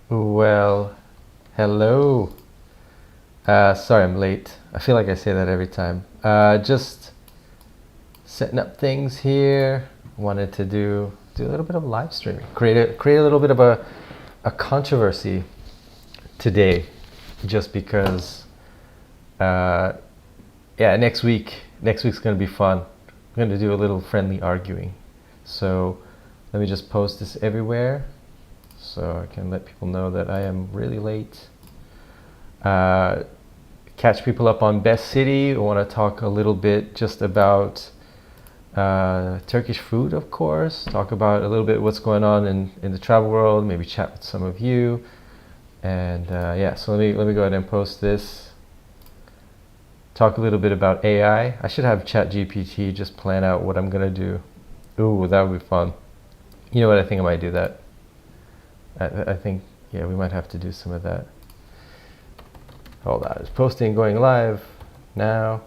Well, hello. Sorry I'm late. I feel like I say that every time. Just setting up things here. Wanted to do a little bit of live streaming. Create a little bit of a controversy today, just because. Yeah, next week's gonna be fun. I'm gonna do a little friendly arguing. So let me just post this everywhere, so I can let people know that I am really late. Catch people up on Best City. I want to talk a little bit just about Turkish food, of course. Talk about a little bit what's going on in the travel world. Maybe chat with some of you. And yeah, so let me go ahead and post this. Talk a little bit about AI. I should have ChatGPT just plan out what I'm gonna do. Ooh, that would be fun. You know what? I think I might do that. I think, yeah, we might have to do some of that. Hold on, it's posting, going live now.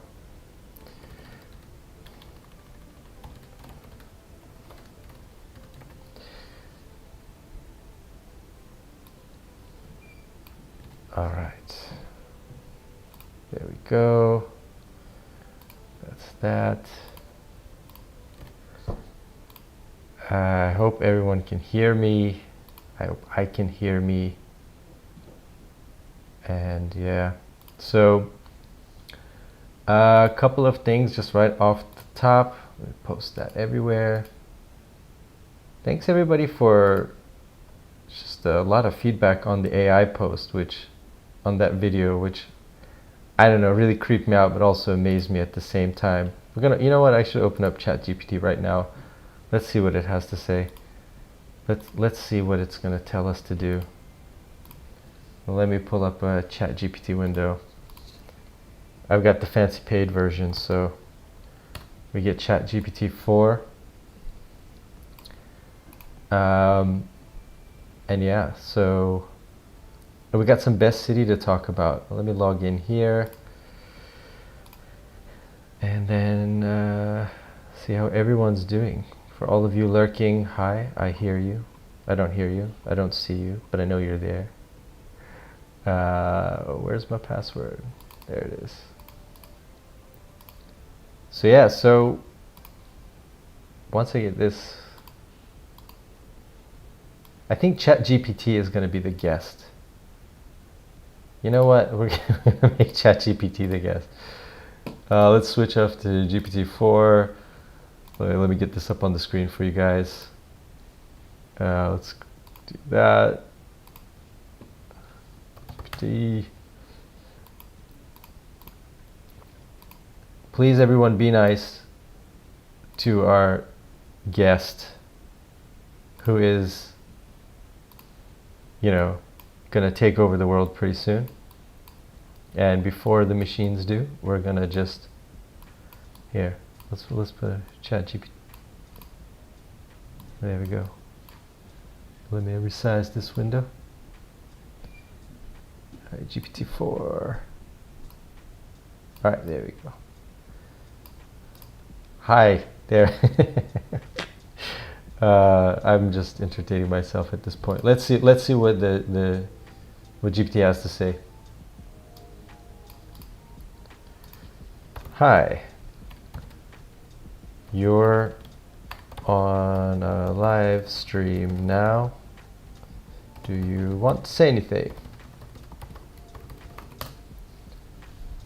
All right, there we go. That's that. I hope everyone can hear me. I hope I can hear me. And yeah, so a couple of things just right off the top. Post that everywhere. Thanks everybody for just a lot of feedback on the AI post, on that video, which I don't know, really creeped me out, but also amazed me at the same time. You know what? I should open up ChatGPT right now. Let's see what it has to say. Let's see what it's gonna tell us to do. Well, let me pull up a ChatGPT window. I've got the fancy paid version, so we get ChatGPT 4. And yeah, so we got some Best City to talk about. Let me log in here. And then see how everyone's doing. For all of you lurking, hi, I hear you. I don't hear you. I don't see you, but I know you're there. Where's my password? There it is. So yeah, so once I get this, I think ChatGPT is going to be the guest. You know what? We're going to make ChatGPT the guest. Let's switch off to GPT-4. Let me get this up on the screen for you guys. Let's do that. GPT. Please, everyone, be nice to our guest, who is, gonna take over the world pretty soon. And before the machines do, we're gonna just let's put a ChatGPT. There we go. Let me resize this window. All right, GPT-4. All right, there we go. Hi there. I'm just entertaining myself at this point. Let's see what what GPT has to say. Hi. You're on a live stream now. Do you want to say anything?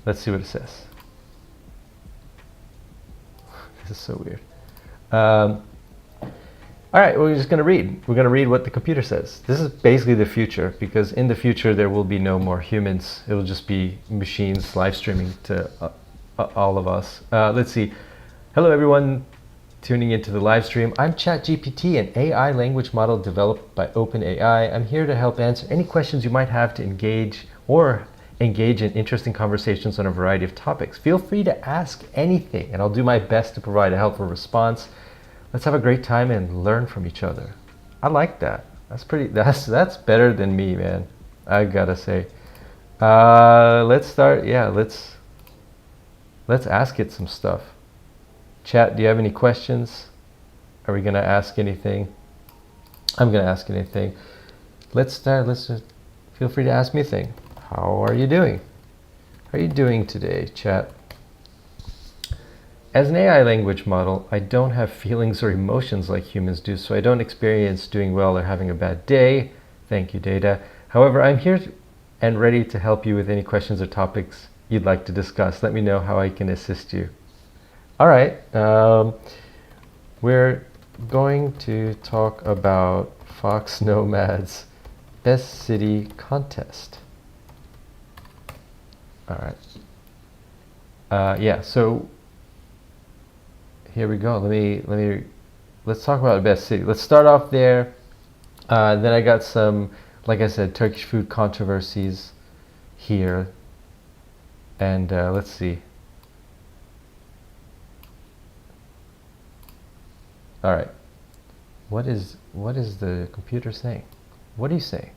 Let's see what it says. This is so weird. All right, we're just going to read. We're going to read what the computer says. This is basically the future, because in the future there will be no more humans. It will just be machines live streaming to all of us. Let's see. Hello, everyone tuning into the live stream. I'm ChatGPT, an AI language model developed by OpenAI. I'm here to help answer any questions you might have to engage in interesting conversations on a variety of topics. Feel free to ask anything, and I'll do my best to provide a helpful response. Let's have a great time and learn from each other. I like that. That's better than me, man. I gotta say. Let's start. Yeah, let's ask it some stuff. Chat, do you have any questions? Are we gonna ask anything? I'm gonna ask anything. let's start. Feel free to ask me a thing. How are you doing? How are you doing today, chat? As an AI language model, I don't have feelings or emotions like humans do, so I don't experience doing well or having a bad day. Thank you, Data. However, I'm here and ready to help you with any questions or topics you'd like to discuss. Let me know how I can assist you. All right, we're going to talk about foXnoMad's Best City Contest. All right. Yeah, so here we go. Let's talk about the best city. Let's start off there. Then I got some, like I said, Turkish food controversies here. And let's see. All right. What is the computer saying? What do you say?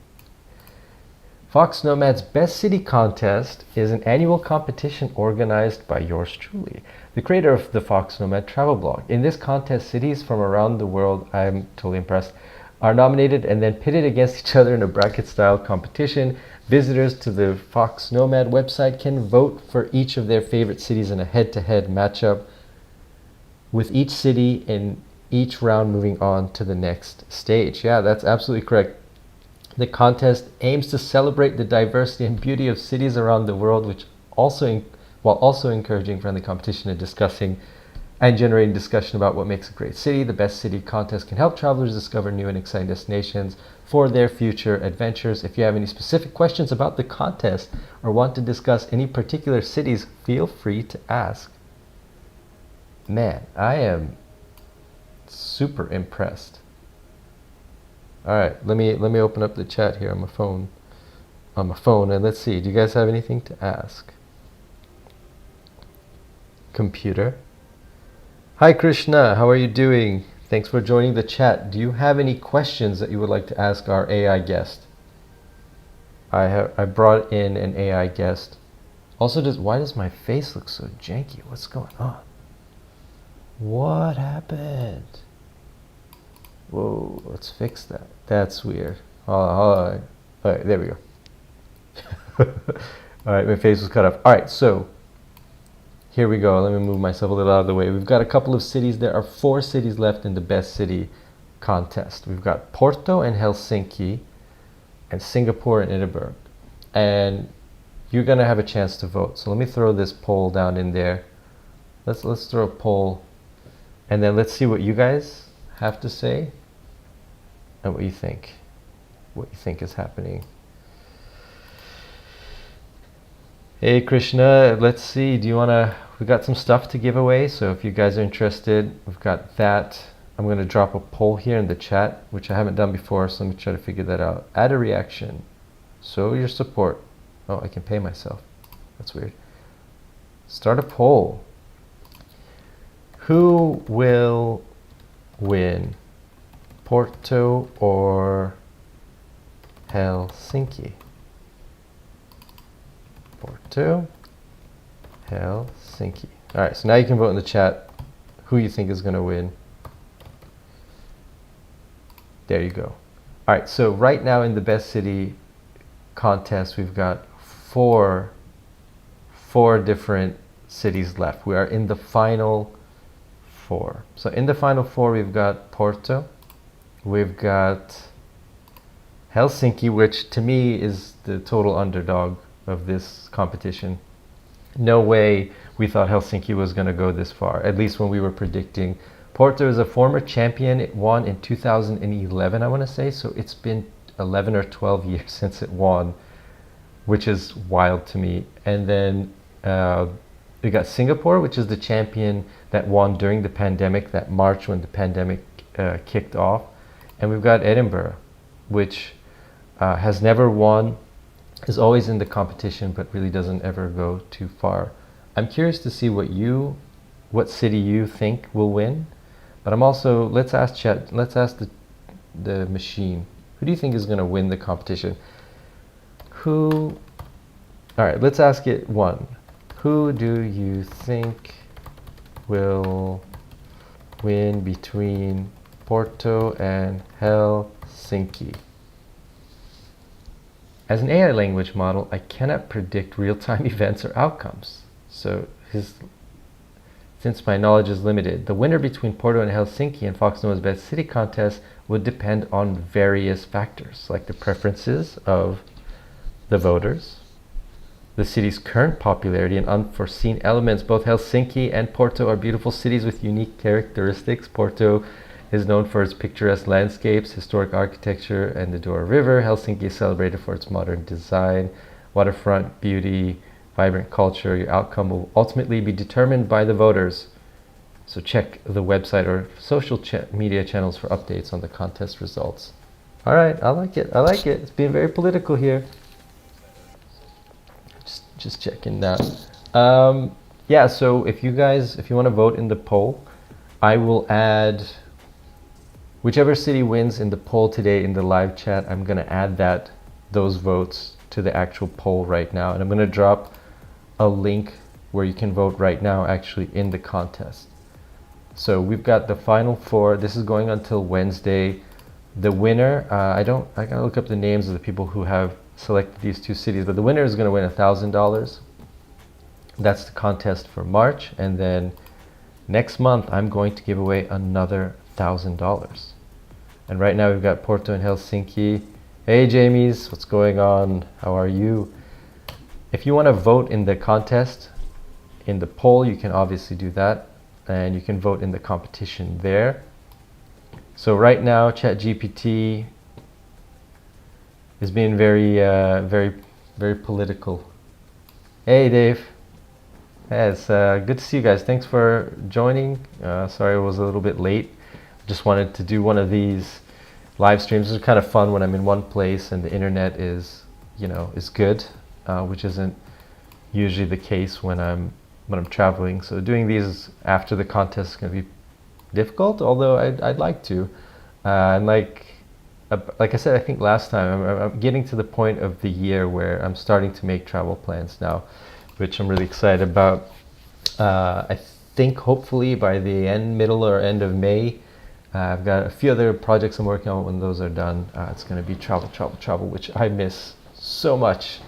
foXnoMad's Best City Contest is an annual competition organized by yours truly, the creator of the foXnomad travel blog. In this contest, cities from around the world, I'm totally impressed, are nominated and then pitted against each other in a bracket-style competition. Visitors to the foXnomad website can vote for each of their favorite cities in a head-to-head matchup, with each city in each round moving on to the next stage. Yeah, that's absolutely correct. The contest aims to celebrate the diversity and beauty of cities around the world, while also encouraging friendly competition and generating discussion about what makes a great city. The Best City Contest can help travelers discover new and exciting destinations for their future adventures. If you have any specific questions about the contest or want to discuss any particular cities, feel free to ask. Man, I am super impressed. All right, let me open up the chat here on my phone, and let's see. Do you guys have anything to ask? Computer. Hi Krishna, how are you doing? Thanks for joining the chat. Do you have any questions that you would like to ask our AI guest? I brought in an AI guest. Also, why does my face look so janky? What's going on? What happened? Whoa, let's fix that. That's weird. All right, there we go. All right, my face was cut off. All right, so here we go. Let me move myself a little out of the way. We've got a couple of cities. There are 4 cities left in the best city contest. We've got Porto and Helsinki, and Singapore and Edinburgh. And you're gonna have a chance to vote. So let me throw this poll down in there. Let's throw a poll, and then let's see what you guys have to say and what you think is happening. Hey Krishna, let's see, we got some stuff to give away, so if you guys are interested, we've got that. I'm going to drop a poll here in the chat, which I haven't done before, so let me try to figure that out. Add a reaction, show your support. Oh, I can pay myself, that's weird. Start a poll. Who will win, Porto or Helsinki? Porto, Helsinki. All right, so now you can vote in the chat who you think is going to win. There you go. All right, so right now in the best city contest, we've got four different cities left. We are in the final 4. So in the final 4, we've got Porto, we've got Helsinki, which to me is the total underdog of this competition. No way we thought Helsinki was going to go this far, at least when we were predicting. Porto is a former champion. It won in 2011, I want to say, so it's been 11 or 12 years since it won, which is wild to me. And then we got Singapore, which is the champion that won during the pandemic, that March when the pandemic kicked off. And we've got Edinburgh, which has never won, is always in the competition, but really doesn't ever go too far. I'm curious to see what city you think will win. But I'm also, let's ask the machine, who do you think is going to win the competition? All right, let's ask it one. Who do you think will win between Porto and Helsinki? As an AI language model, I cannot predict real-time events or outcomes. So since my knowledge is limited, the winner between Porto and Helsinki and foXnoMad's Best City contest would depend on various factors, like the preferences of the voters, the city's current popularity, and unforeseen elements. Both Helsinki and Porto are beautiful cities with unique characteristics. Porto is known for its picturesque landscapes, historic architecture, and the Douro River. Helsinki is celebrated for its modern design, waterfront beauty, vibrant culture. Your outcome will ultimately be determined by the voters. So check the website or social media channels for updates on the contest results. All right, I like it. I like it. It's being very political here. Just checking that. Yeah, so if you want to vote in the poll, I will add whichever city wins in the poll today in the live chat. I'm going to add those votes to the actual poll right now, and I'm going to drop a link where you can vote right now actually in the contest. So we've got the final four. This is going until Wednesday. The winner, I gotta look up the names of the people who have selected these two cities, but the winner is going to win $1,000. That's the contest for March, and then next month I'm going to give away another $1,000. And right now we've got Porto and Helsinki. Hey Jamies, what's going on? How are you? If you want to vote in the contest, in the poll, you can obviously do that, and you can vote in the competition there. So right now, ChatGPT is being very political. Hey Dave, yeah, it's good to see you guys. Thanks for joining. Sorry I was a little bit late. Just wanted to do one of these live streams. It's kind of fun when I'm in one place and the internet is good, which isn't usually the case when I'm traveling. So doing these after the contest is going to be difficult, although I'd like to. And like I said, I think last time, I'm getting to the point of the year where I'm starting to make travel plans now, which I'm really excited about. I think hopefully by the middle or end of May, I've got a few other projects I'm working on. When those are done, it's going to be travel, which I miss so much.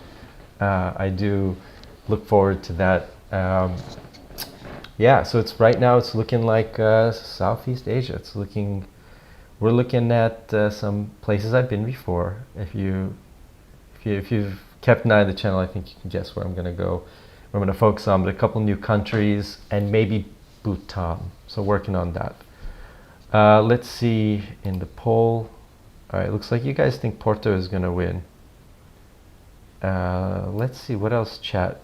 I do look forward to that. Yeah, so right now it's looking like Southeast Asia. We're looking at some places I've been before. If you've kept an eye on the channel, I think you can guess where I'm going to go. I'm going to focus on a couple new countries and maybe Bhutan. So working on that. Let's see in the poll. All right, looks like you guys think Porto is going to win. Let's see what else, chat.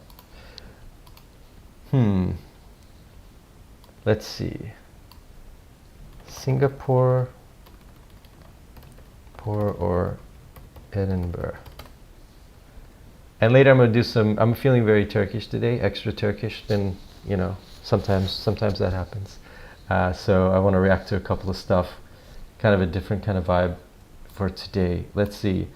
Let's see. Singapore, or Edinburgh. And later I'm going to do I'm feeling very Turkish today, extra Turkish. Then, sometimes that happens. So I want to react to a couple of stuff, kind of a different kind of vibe for today. Let's see.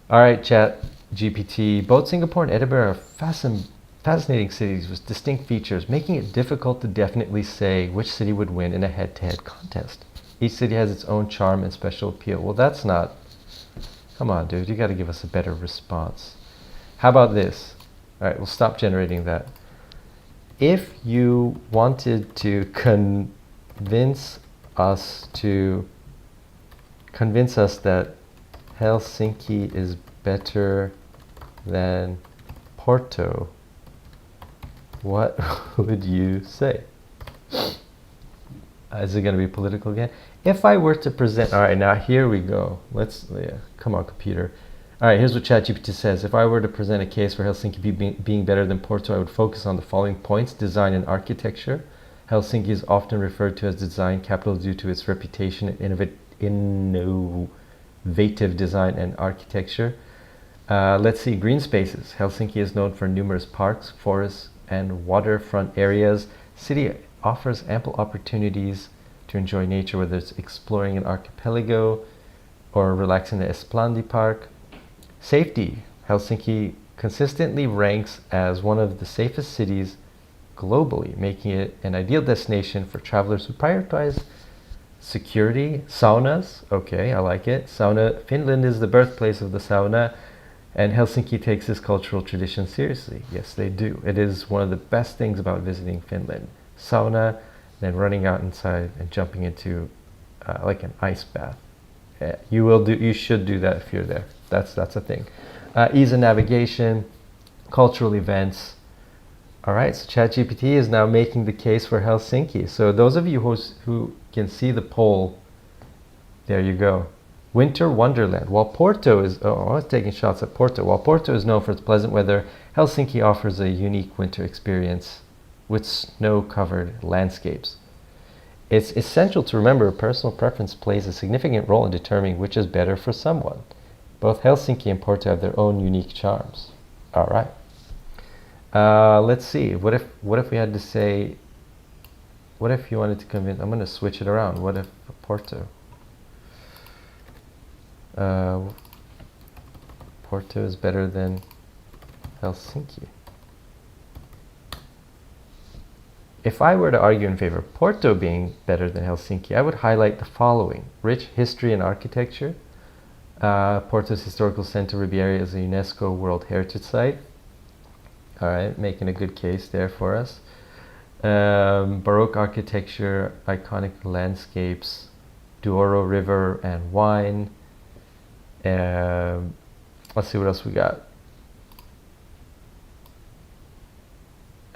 All right, chat, GPT. Both Singapore and Edinburgh are fascinating cities with distinct features, making it difficult to definitely say which city would win in a head-to-head contest. Each city has its own charm and special appeal. Well, that's not... Come on, dude. You got to give us a better response. How about this? All right, we'll stop generating that. If you wanted to convince us that Helsinki is better than Porto, what would you say? Is it going to be political again? If I were to present... All right, now here we go. Come on, computer. All right, here's what ChatGPT says. If I were to present a case for Helsinki being better than Porto, I would focus on the following points: design and architecture. Helsinki is often referred to as the design capital due to its reputation and innovative design and architecture. Let's see, green spaces. Helsinki is known for numerous parks, forests, and waterfront areas. City offers ample opportunities to enjoy nature, whether it's exploring an archipelago or relaxing in the Esplandi Park. Safety. Helsinki consistently ranks as one of the safest cities globally, making it an ideal destination for travelers who prioritize security. Saunas. Okay, I like it. Finland is the birthplace of the sauna. And Helsinki takes this cultural tradition seriously. Yes, they do. It is one of the best things about visiting Finland. Sauna, then running out inside and jumping into like an ice bath. You should do that if you're there. That's a thing. Ease of navigation, cultural events. All right, so ChatGPT is now making the case for Helsinki. So those of you who can see the poll, there you go. Winter Wonderland. While Porto is, I was taking shots at Porto. While Porto is known for its pleasant weather, Helsinki offers a unique winter experience with snow-covered landscapes. It's essential to remember personal preference plays a significant role in determining which is better for someone. Both Helsinki and Porto have their own unique charms. All right. Let's see. What if we had to say? What if you wanted to convince? I'm going to switch it around. What if Porto? Porto is better than Helsinki. If I were to argue in favor of Porto being better than Helsinki, I would highlight the following: rich history and architecture. Porto's historical center, Ribeira, is a UNESCO World Heritage Site. All right, making a good case there for us. Baroque architecture, iconic landscapes, Douro River and wine. Let's see what else we got.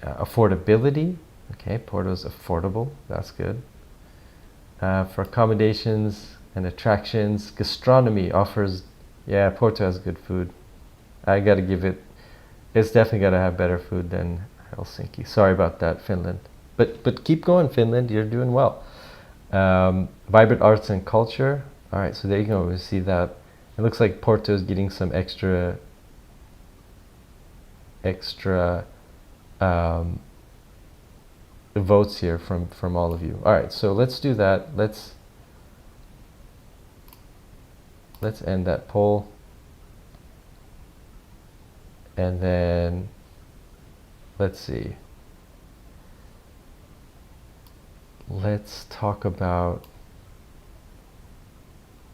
Affordability. Okay, Porto's affordable. That's good. For accommodations and attractions, gastronomy offers. Yeah, Porto has good food. I gotta give it. It's definitely gotta have better food than Helsinki. Sorry about that, Finland. But keep going, Finland. You're doing well. Vibrant arts and culture. All right, so there you go. We see that. It looks like Porto is getting some extra votes here from all of you. All right, so let's do that. Let's end that poll, and then let's see. Let's talk about.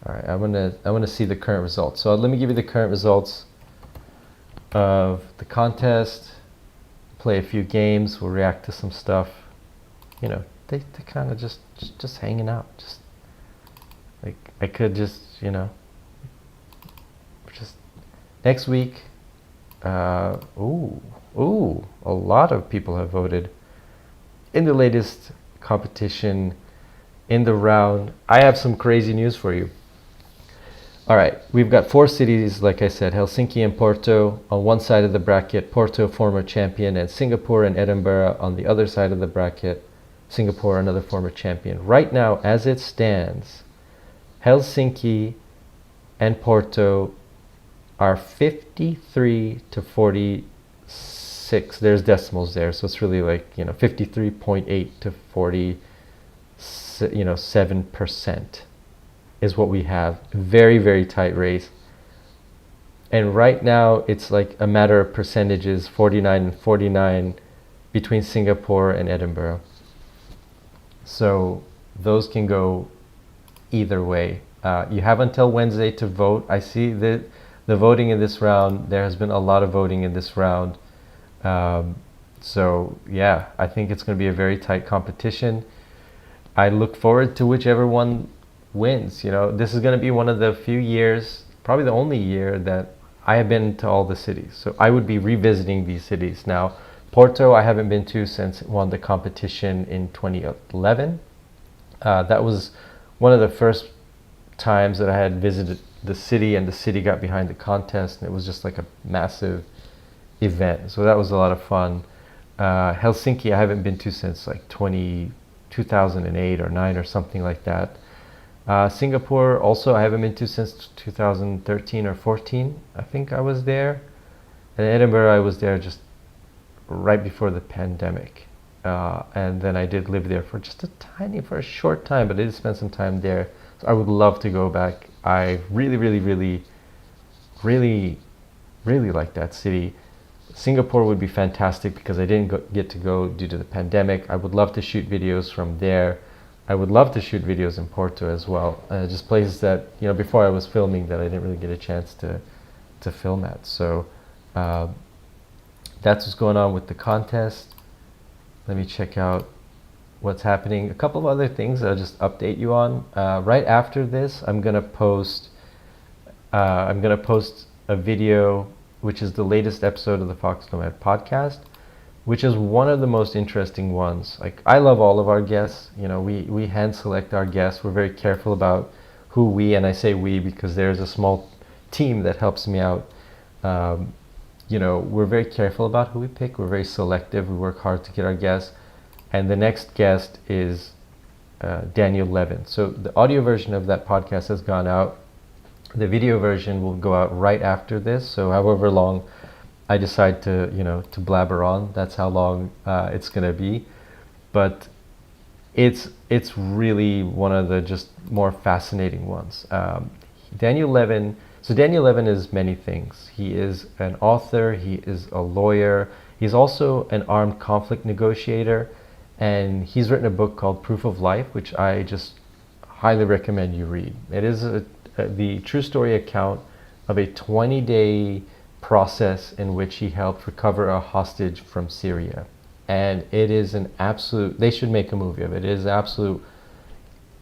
All right, I want to see the current results. So let me give you the current results of the contest. Play a few games. We'll react to some stuff. You know, they kind of just hanging out. Just like I could just just next week. A lot of people have voted in the latest competition in the round. I have some crazy news for you. All right, we've got 4 cities, like I said, Helsinki and Porto on one side of the bracket, Porto, former champion, and Singapore and Edinburgh on the other side of the bracket, Singapore, another former champion. Right now, as it stands, Helsinki and Porto are 53 to 46. There's decimals there, so it's really like 53.8 to 7% is what we have. Very, very tight race. And right now it's like a matter of percentages, 49 and 49 between Singapore and Edinburgh. So those can go either way. You have until Wednesday to vote. I see that the voting in this round, there has been a lot of voting in this round. So yeah, I think it's going to be a very tight competition. I look forward to whichever one wins. This is going to be one of the few years, probably the only year, that I have been to all the cities. So I would be revisiting these cities. Now, Porto I haven't been to since it won the competition in 2011. That was one of the first times that I had visited the city, and the city got behind the contest, and it was just like a massive event. So that was a lot of fun. Helsinki I haven't been to since like 2008 or 9 or something like that. Singapore also I haven't been to since 2013 or 14. I think I was there. And Edinburgh I was there just right before the pandemic. And then I did live there for a short time, but I did spend some time there. So I would love to go back. I really, really, really, really, really like that city. Singapore would be fantastic because I didn't get to go due to the pandemic. I would love to shoot videos from there. I would love to shoot videos in Porto as well. Just places that, before I was filming that I didn't really get a chance to film at. So that's what's going on with the contest. Let me check out what's happening. A couple of other things I'll just update you on. Right after this, I'm gonna post a video, which is the latest episode of the foXnoMad podcast, which is one of the most interesting ones. Like, I love all of our guests. You know, we hand select our guests. We're very careful about who we, and I say we because there's a small team that helps me out. You know, we're very careful about who we pick. We're very selective. We work hard to get our guests. And the next guest is Daniel Levin. So the audio version of that podcast has gone out. The video version will go out right after this. So however long I decide to, you know, to blabber on, that's how long it's going to be. But it's really one of the just more fascinating ones. Daniel Levin. So Daniel Levin is many things. He is an author. He is a lawyer. He's also an armed conflict negotiator, and he's written a book called Proof of Life, which I just highly recommend you read. It is the true story account of a 20-day process in which he helped recover a hostage from Syria. And it is an absolute, they should make a movie of it. It is absolute,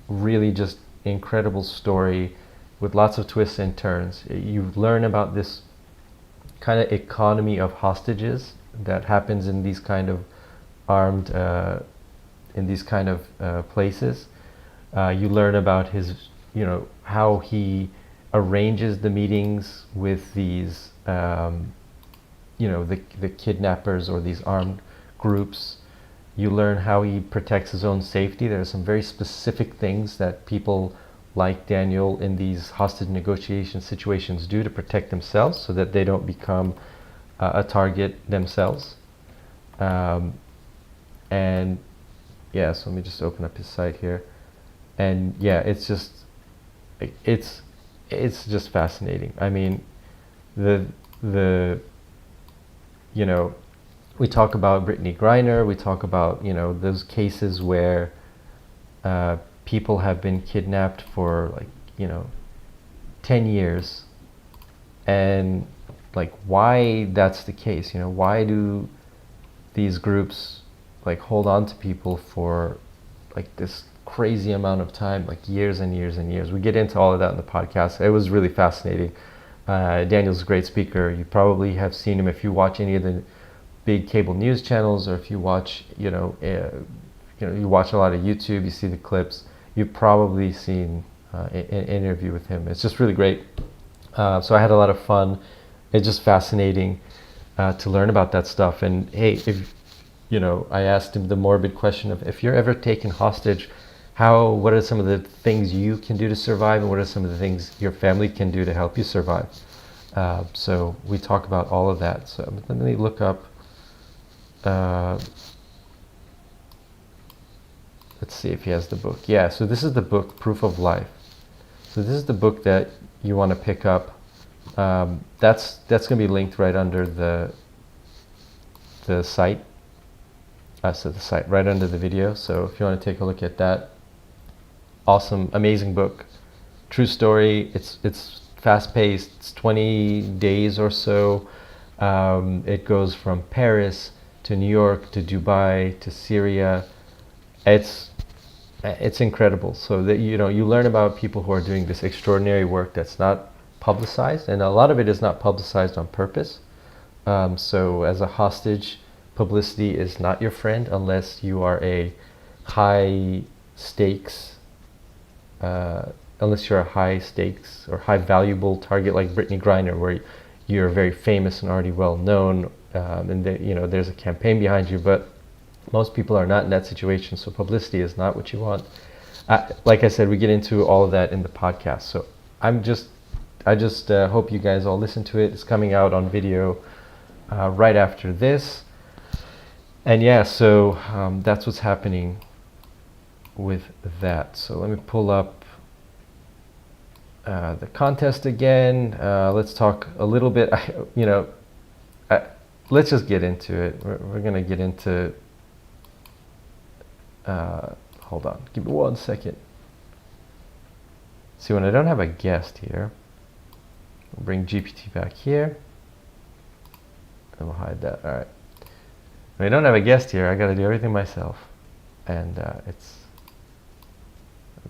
really just incredible story with lots of twists and turns. You learn about this kind of economy of hostages that happens in these kind of armed, in these kind of places. You learn about his, you know, how he arranges the meetings with these, you know, the kidnappers or these armed groups. You learn how he protects his own safety. There are some very specific things that people like Daniel in these hostage negotiation situations do to protect themselves so that they don't become a target themselves. And yeah, so let me just open up his site here. And yeah, it's just fascinating. I mean, the you know, we talk about Brittany Griner, we talk about, you know, those cases where people have been kidnapped for, like, you know, 10 years, and like why that's the case. You know, why do these groups like hold on to people for like this crazy amount of time, like years and years and years? We get into all of that in the podcast. It was really fascinating. Daniel's a great speaker. You probably have seen him if you watch any of the big cable news channels, or if you watch, you know, you watch a lot of YouTube, you see the clips. You've probably seen an interview with him. It's just really great. So I had a lot of fun. It's just fascinating to learn about that stuff. And hey, if you know, I asked him the morbid question of, if you're ever taken hostage, what are some of the things you can do to survive, and what are some of the things your family can do to help you survive? So we talk about all of that. So let me look up. Let's see if he has the book. Yeah, so this is the book, Proof of Life. So this is the book that you want to pick up. That's going to be linked right under the site. So the site right under the video. So if you want to take a look at that, awesome, amazing book, true story. It's fast-paced. It's 20 days or so. It goes from Paris to New York to Dubai to Syria. It's incredible. So that, you know, you learn about people who are doing this extraordinary work that's not publicized, and a lot of it is not publicized on purpose. So as a hostage, publicity is not your friend unless you are a high stakes, unless you're a high stakes or high valuable target like Brittany Griner, where you're very famous and already well known, and you know, there's a campaign behind you. But most people are not in that situation, so publicity is not what you want. Like I said, we get into all of that in the podcast. So I just hope you guys all listen to it. It's coming out on video right after this. And yeah, so that's what's happening with that. So let me pull up the contest again. Let's talk a little bit, let's just get into it. We're going to get into, hold on, give me 1 second. See, when I don't have a guest here, We'll bring GPT back here. And we'll hide that. All right. I don't have a guest here. I got to do everything myself. And it's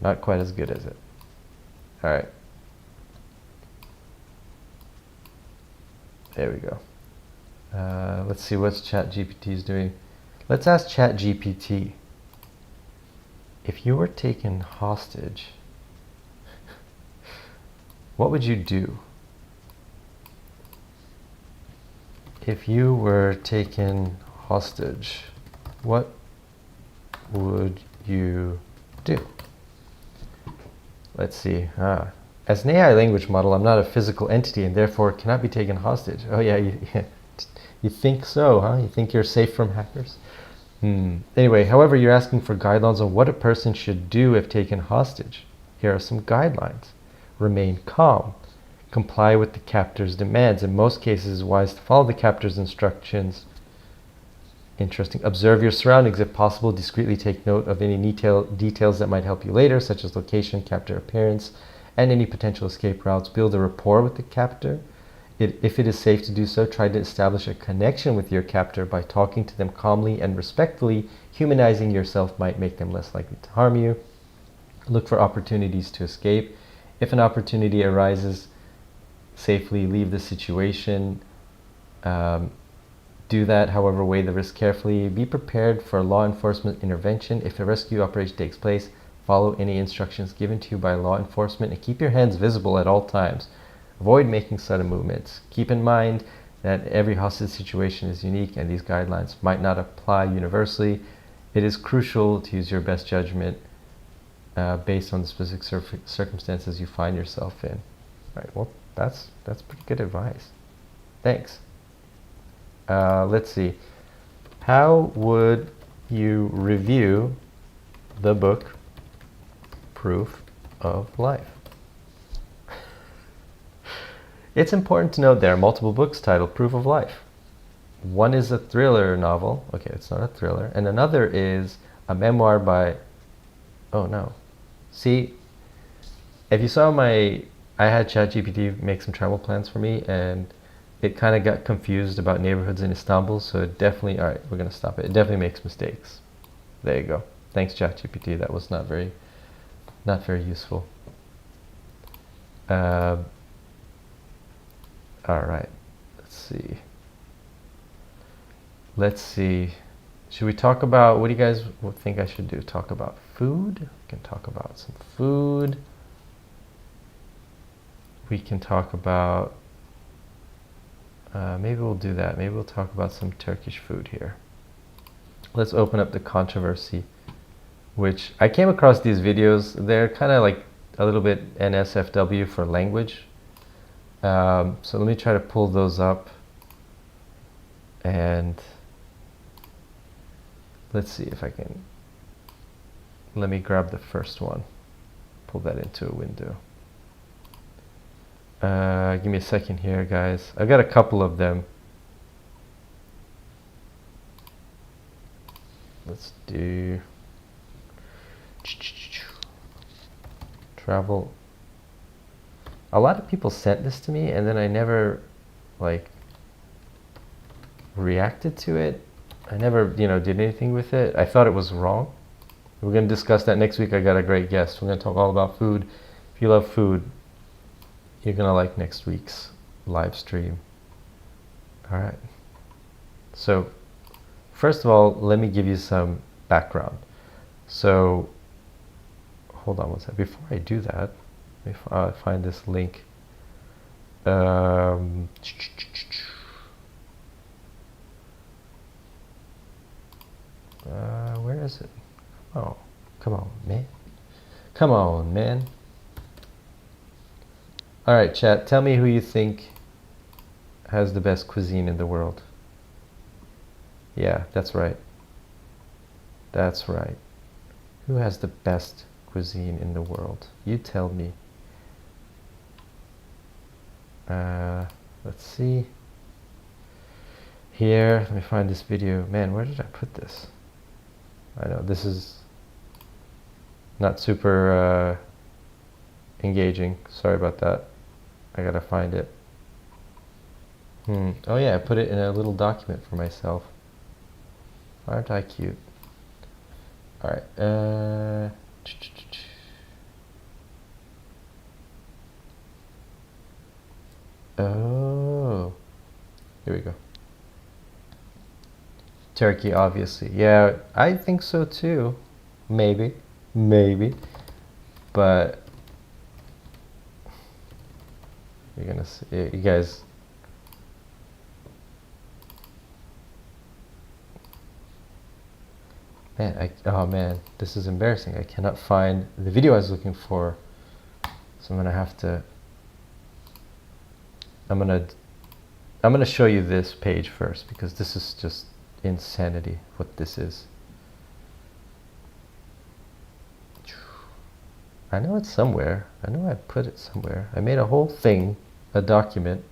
not quite as good as it. All right. There we go. Let's see what ChatGPT is doing. Let's ask ChatGPT. If you were taken hostage, what would you do? If you were taken hostage, what would you do? Let's see. As an AI language model, I'm not a physical entity and therefore cannot be taken hostage. Oh yeah, you think so, huh? You think you're safe from hackers? Anyway, however, you're asking for guidelines on what a person should do if taken hostage. Here are some guidelines. Remain calm. Comply with the captor's demands. In most cases, it's wise to follow the captor's instructions. Interesting. Observe your surroundings. If possible, discreetly take note of any details that might help you later, such as location, captor appearance, and any potential escape routes. Build a rapport with the captor. If it is safe to do so, try to establish a connection with your captor by talking to them calmly and respectfully. Humanizing yourself might make them less likely to harm you. Look for opportunities to escape. If an opportunity arises, safely leave the situation. Do that, however, weigh the risk carefully. Be prepared for law enforcement intervention. If a rescue operation takes place, follow any instructions given to you by law enforcement and keep your hands visible at all times. Avoid making sudden movements. Keep in mind that every hostage situation is unique and these guidelines might not apply universally. It is crucial to use your best judgment based on the specific circumstances you find yourself in. Right, well, that's pretty good advice. Thanks. Let's see. How would you review the book Proof of Life? It's important to note there are multiple books titled Proof of Life. One is a thriller novel. Okay, it's not a thriller. And another is a memoir by... Oh, no. See, if you saw I had ChatGPT make some travel plans for me, and it kind of got confused about neighborhoods in Istanbul, so it definitely... All right, we're going to stop it. It definitely makes mistakes. There you go. Thanks, ChatGPT. That was not very useful. All right, let's see. Should we talk about, what do you guys think I should do? Talk about food? We can talk about some food. We can talk about, maybe we'll do that. Maybe we'll talk about some Turkish food here. Let's open up the controversy, which I came across these videos. They're kind of like a little bit NSFW for language. So let me try to pull those up, and let's see if I can. Let me grab the first one, pull that into a window. Give me a second here, guys. I've got a couple of them. Let's do travel. A lot of people sent this to me, and then I never like reacted to it. I never, did anything with it. I thought it was wrong. We're going to discuss that next week. I got a great guest. We're going to talk all about food. If you love food, you're going to like next week's live stream. All right. So, first of all, let me give you some background. So, hold on one second. Before I do that, if I find this link, where is it? Oh, come on, man. Come on, man. All right, chat, tell me who you think has the best cuisine in the world. Yeah, that's right. That's right. Who has the best cuisine in the world? You tell me. Let's see. Here, let me find this video. Man, where did I put this? I know this is not super engaging. Sorry about that. I gotta find it. Oh yeah, I put it in a little document for myself. Aren't I cute? Alright, oh, here we go. Turkey, obviously. Yeah, I think so too. Maybe. Maybe. But you're gonna see, you guys. Man, oh man, this is embarrassing. I cannot find the video I was looking for. So I'm gonna have to, I'm gonna show you this page first because this is just insanity what this is. I know it's somewhere. I know I put it somewhere. I made a whole thing, a document,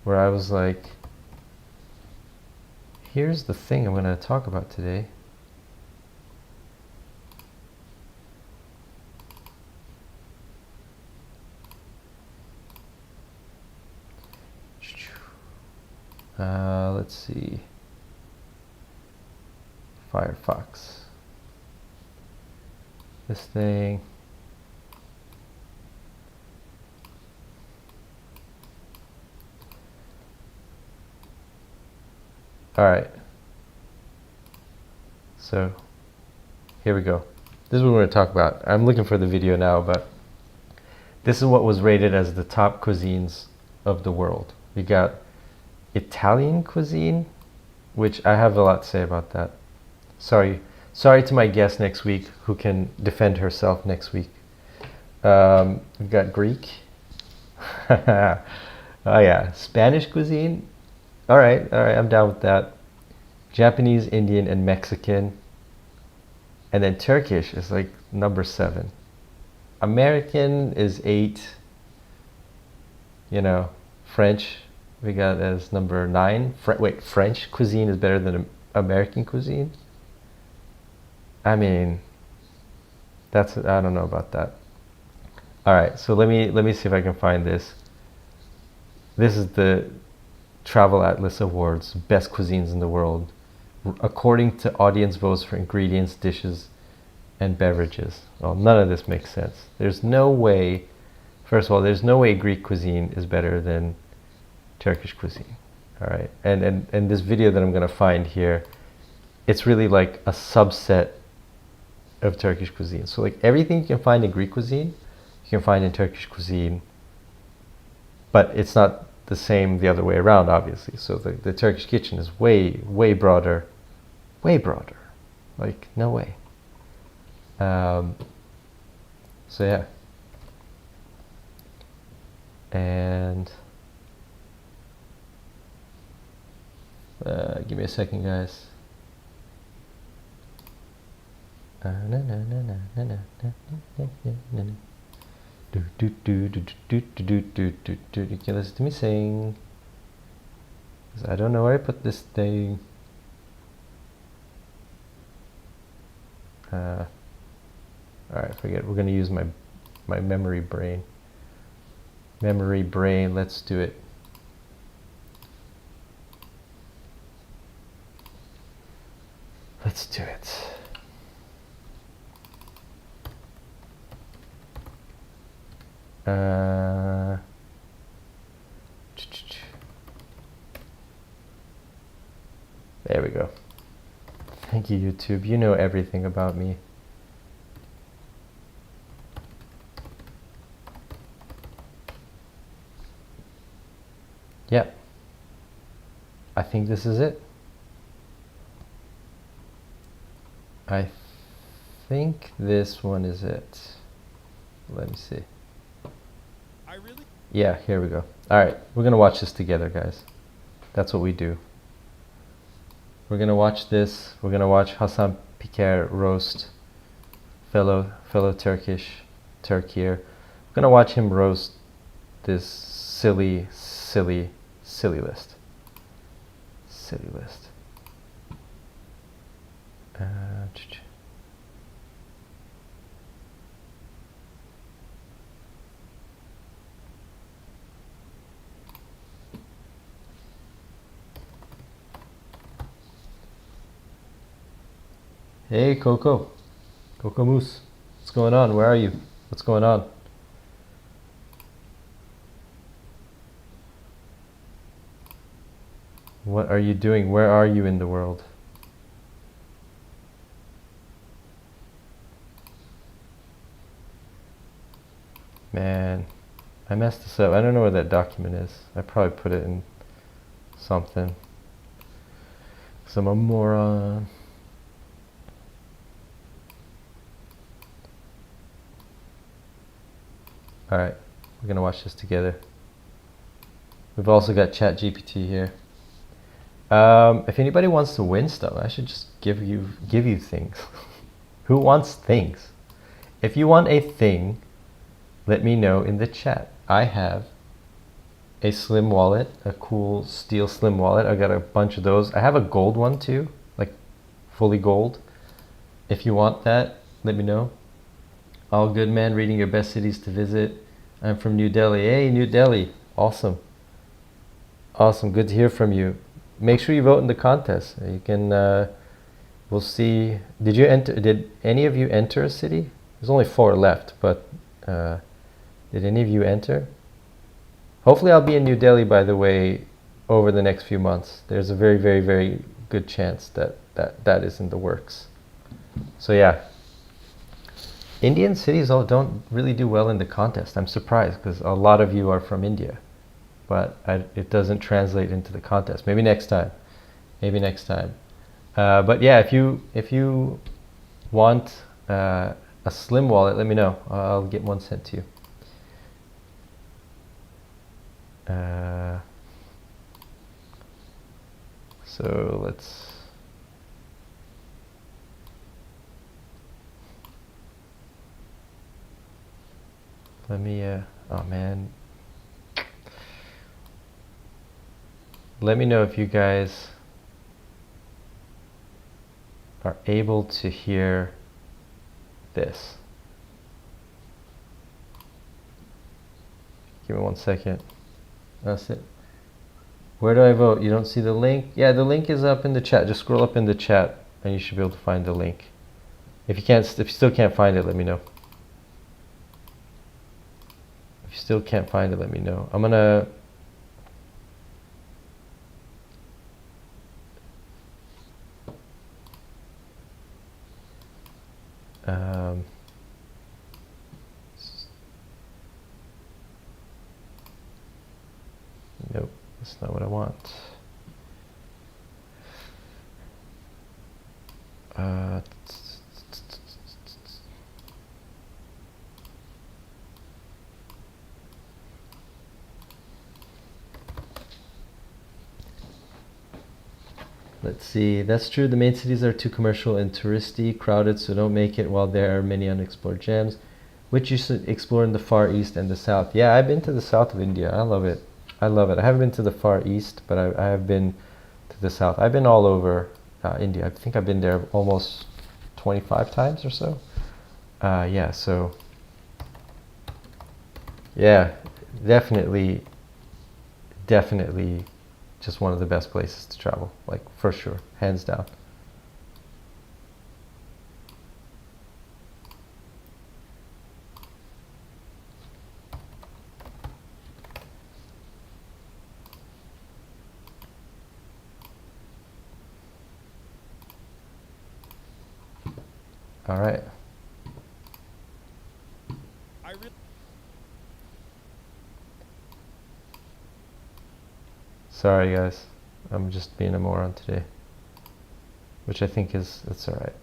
where I was like, here's the thing I'm gonna talk about today. Let's see. Firefox. This thing. Alright. So, here we go. This is what we're going to talk about. I'm looking for the video now, but this is what was rated as the top cuisines of the world. We got Italian cuisine, which I have a lot to say about that. Sorry to my guest next week who can defend herself next week. We've got Greek. Oh yeah, Spanish cuisine. All right, I'm down with that. Japanese, Indian, and Mexican. And then Turkish is like number 7. American is 8. You know, French we got as number 9. Wait, French cuisine is better than American cuisine? I mean, that's, I don't know about that. All right, so let me see if I can find this. This is the Travel Atlas Awards, best cuisines in the world, according to audience votes for ingredients, dishes, and beverages. Well, none of this makes sense. There's no way, first of all, there's no way Greek cuisine is better than Turkish cuisine. All right, and this video that I'm gonna find here, it's really like a subset of Turkish cuisine. So like everything you can find in Greek cuisine, you can find in Turkish cuisine, but it's not the same the other way around, obviously. So the Turkish kitchen is way broader, like no way. So yeah, and give me a second, guys. You can listen to me sing, 'cause I don't know where I put this thing. Alright, forget it. We're gonna use my memory brain. Let's do it. Let's do it. There we go. Thank you, YouTube. You know everything about me. Yep. I think this is it. I think this one is it. Let me see. Yeah, here we go. All right, we're gonna watch this together, guys. That's what we do. We're gonna watch this. We're gonna watch Hasan Piker roast fellow Turkier. We're gonna watch him roast this silly list. Hey, Coco. Coco Moose. What's going on? Where are you? What's going on? What are you doing? Where are you in the world? Man, I messed this up. I don't know where that document is. I probably put it in something. 'Cause I'm a moron. Alright, we're gonna watch this together. We've also got ChatGPT here. If anybody wants to win stuff, I should just give you things. Who wants things? If you want a thing, let me know in the chat. I have a slim wallet, a cool steel slim wallet. I got a bunch of those. I have a gold one too, like fully gold. If you want that, let me know. All good, man. Reading your best cities to visit. I'm from New Delhi. Hey, New Delhi. Awesome. Awesome. Good to hear from you. Make sure you vote in the contest. You can, we'll see. Did any of you enter a city? There's only 4 left, but did any of you enter? Hopefully I'll be in New Delhi, by the way, over the next few months. There's a very, very, very good chance that is in the works. So yeah. Indian cities don't really do well in the contest. I'm surprised because a lot of you are from India, but it doesn't translate into the contest. Maybe next time. Maybe next time. But yeah, if you want a slim wallet, let me know. I'll get one sent to you. So let's. Let me, oh man. Let me know if you guys are able to hear this. Give me 1 second. That's it. Where do I vote? You don't see the link? Yeah, the link is up in the chat. Just scroll up in the chat and you should be able to find the link. If you still can't find it, let me know. If you still can't find it, let me know. I'm gonna nope, that's not what I want. Let's see, that's true. The main cities are too commercial and touristy, crowded, so don't make it while there are many unexplored gems, which you should explore in the Far East and the South. Yeah, I've been to the south of India. I love it. I love it. I haven't been to the Far East, but I have been to the South. I've been all over India. I think I've been there almost 25 times or so. Yeah, so yeah, definitely just one of the best places to travel, like for sure, hands down. All right. Sorry guys, I'm just being a moron today, which I think it's all right.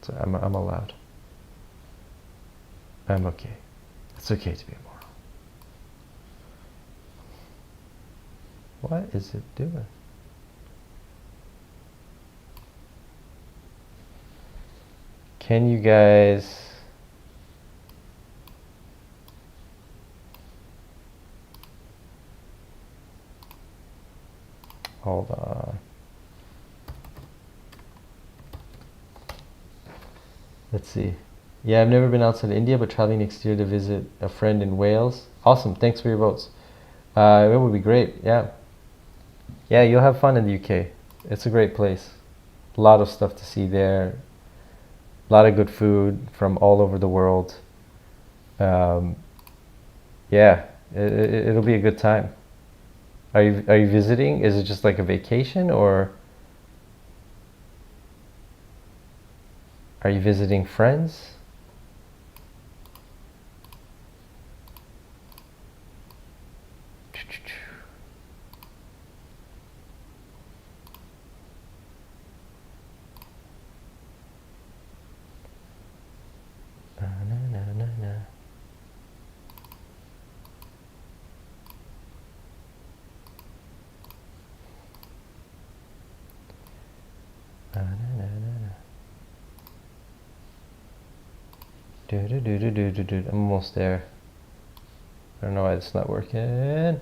So I'm allowed. I'm okay. It's okay to be a moron. What is it doing? Can you guys? Hold on. Let's see. Yeah, I've never been outside India, but traveling next year to visit a friend in Wales. Awesome. Thanks for your votes. It would be great. Yeah. Yeah, you'll have fun in the UK. It's a great place. A lot of stuff to see there. A lot of good food from all over the world. Um, yeah, it'll be a good time. Are you visiting? Is it just like a vacation, or are you visiting friends? I'm almost there. I don't know why it's not working.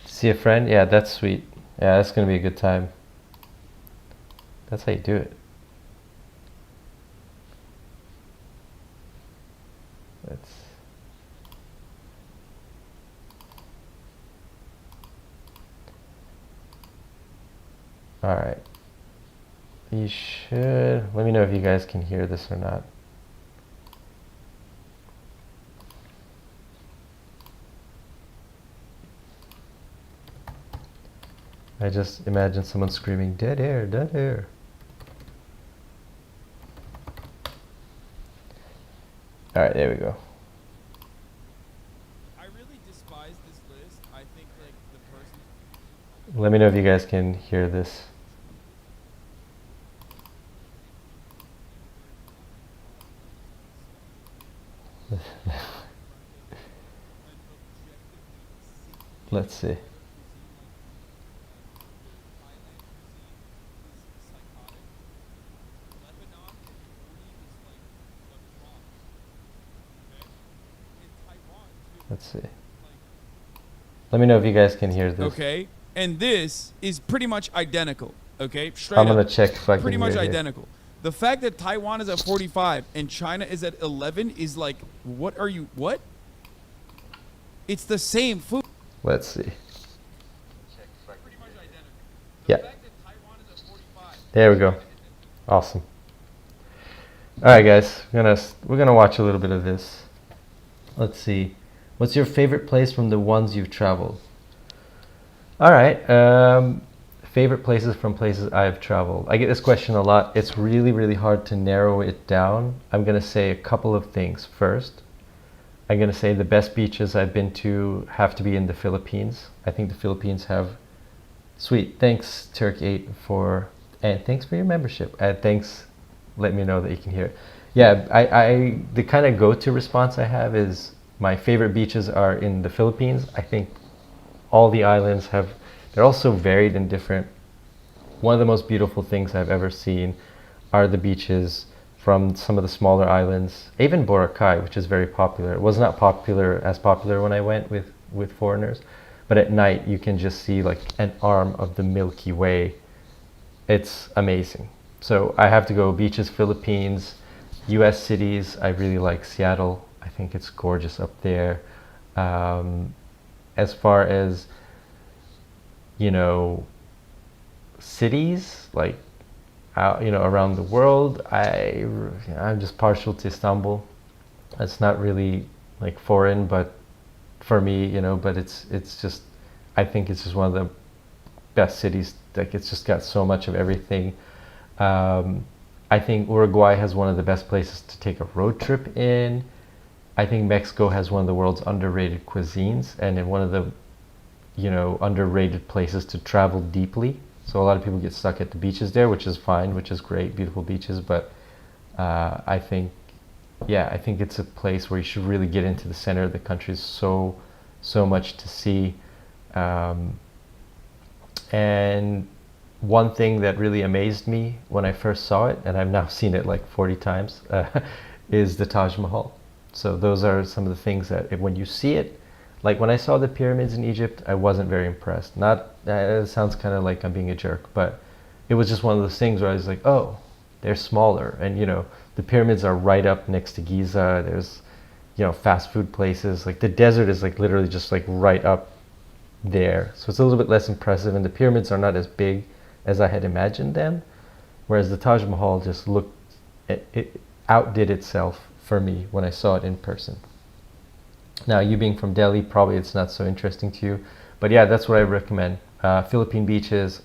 See a friend? Yeah, that's sweet. Yeah, that's gonna be a good time. That's how you do it. Let's. All right. You should. Let me know if you guys can hear this or not. I just imagine someone screaming, "Dead air, dead air." All right, there we go. I really despise this list. I think like the person. Let me know if you guys can hear this. Let's see. Let's see. Let me know if you guys can hear this. Okay, and this is pretty much identical. Okay, straight I'm gonna up. check if I can Pretty hear much it. identical. The fact that Taiwan is at 45 and China is at 11 is like, what are you? What? It's the same food. Let's see. Pretty much identical. Yeah. The fact that Taiwan is at 45. There we go. Awesome. All right, guys. We're gonna watch a little bit of this. Let's see. What's your favorite place from the ones you've traveled? All right. Favorite places from places I've traveled. I get this question a lot. It's really, really hard to narrow it down. I'm gonna say a couple of things first. I'm gonna say the best beaches I've been to have to be in the Philippines. I think the Philippines have. Sweet. Thanks, Turk8, and thanks for your membership. And thanks. Let me know that you can hear it. Yeah, the kind of go-to response I have is my favorite beaches are in the Philippines. I think all the islands they're all so varied and different. One of the most beautiful things I've ever seen are the beaches from some of the smaller islands, even Boracay, which is very popular. It was not as popular when I went with foreigners, but at night you can just see like an arm of the Milky Way. It's amazing. So I have to go beaches, Philippines, US cities. I really like Seattle. I think it's gorgeous up there. As far as, cities, like, around the world, I'm just partial to Istanbul. It's not really like foreign, but for me, but it's just, I think it's just one of the best cities. Like, it's just got so much of everything. I think Uruguay has one of the best places to take a road trip in. I think Mexico has one of the world's underrated cuisines, and in one of the underrated places to travel deeply. So a lot of people get stuck at the beaches there, which is fine, which is great, beautiful beaches. But I think it's a place where you should really get into the center of the country. So much to see. And one thing that really amazed me when I first saw it, and I've now seen it like 40 times, is the Taj Mahal. So those are some of the things that when you see it, like when I saw the pyramids in Egypt, I wasn't very impressed. It sounds kind of like I'm being a jerk, but it was just one of those things where I was like, oh, they're smaller. And the pyramids are right up next to Giza. fast food places. Like the desert is like literally just like right up there, so it's a little bit less impressive, and the pyramids are not as big as I had imagined them. Whereas the Taj Mahal just looked, it outdid itself for me when I saw it in person. Now, you being from Delhi, probably it's not so interesting to you, but yeah, that's what I recommend. Philippine beaches.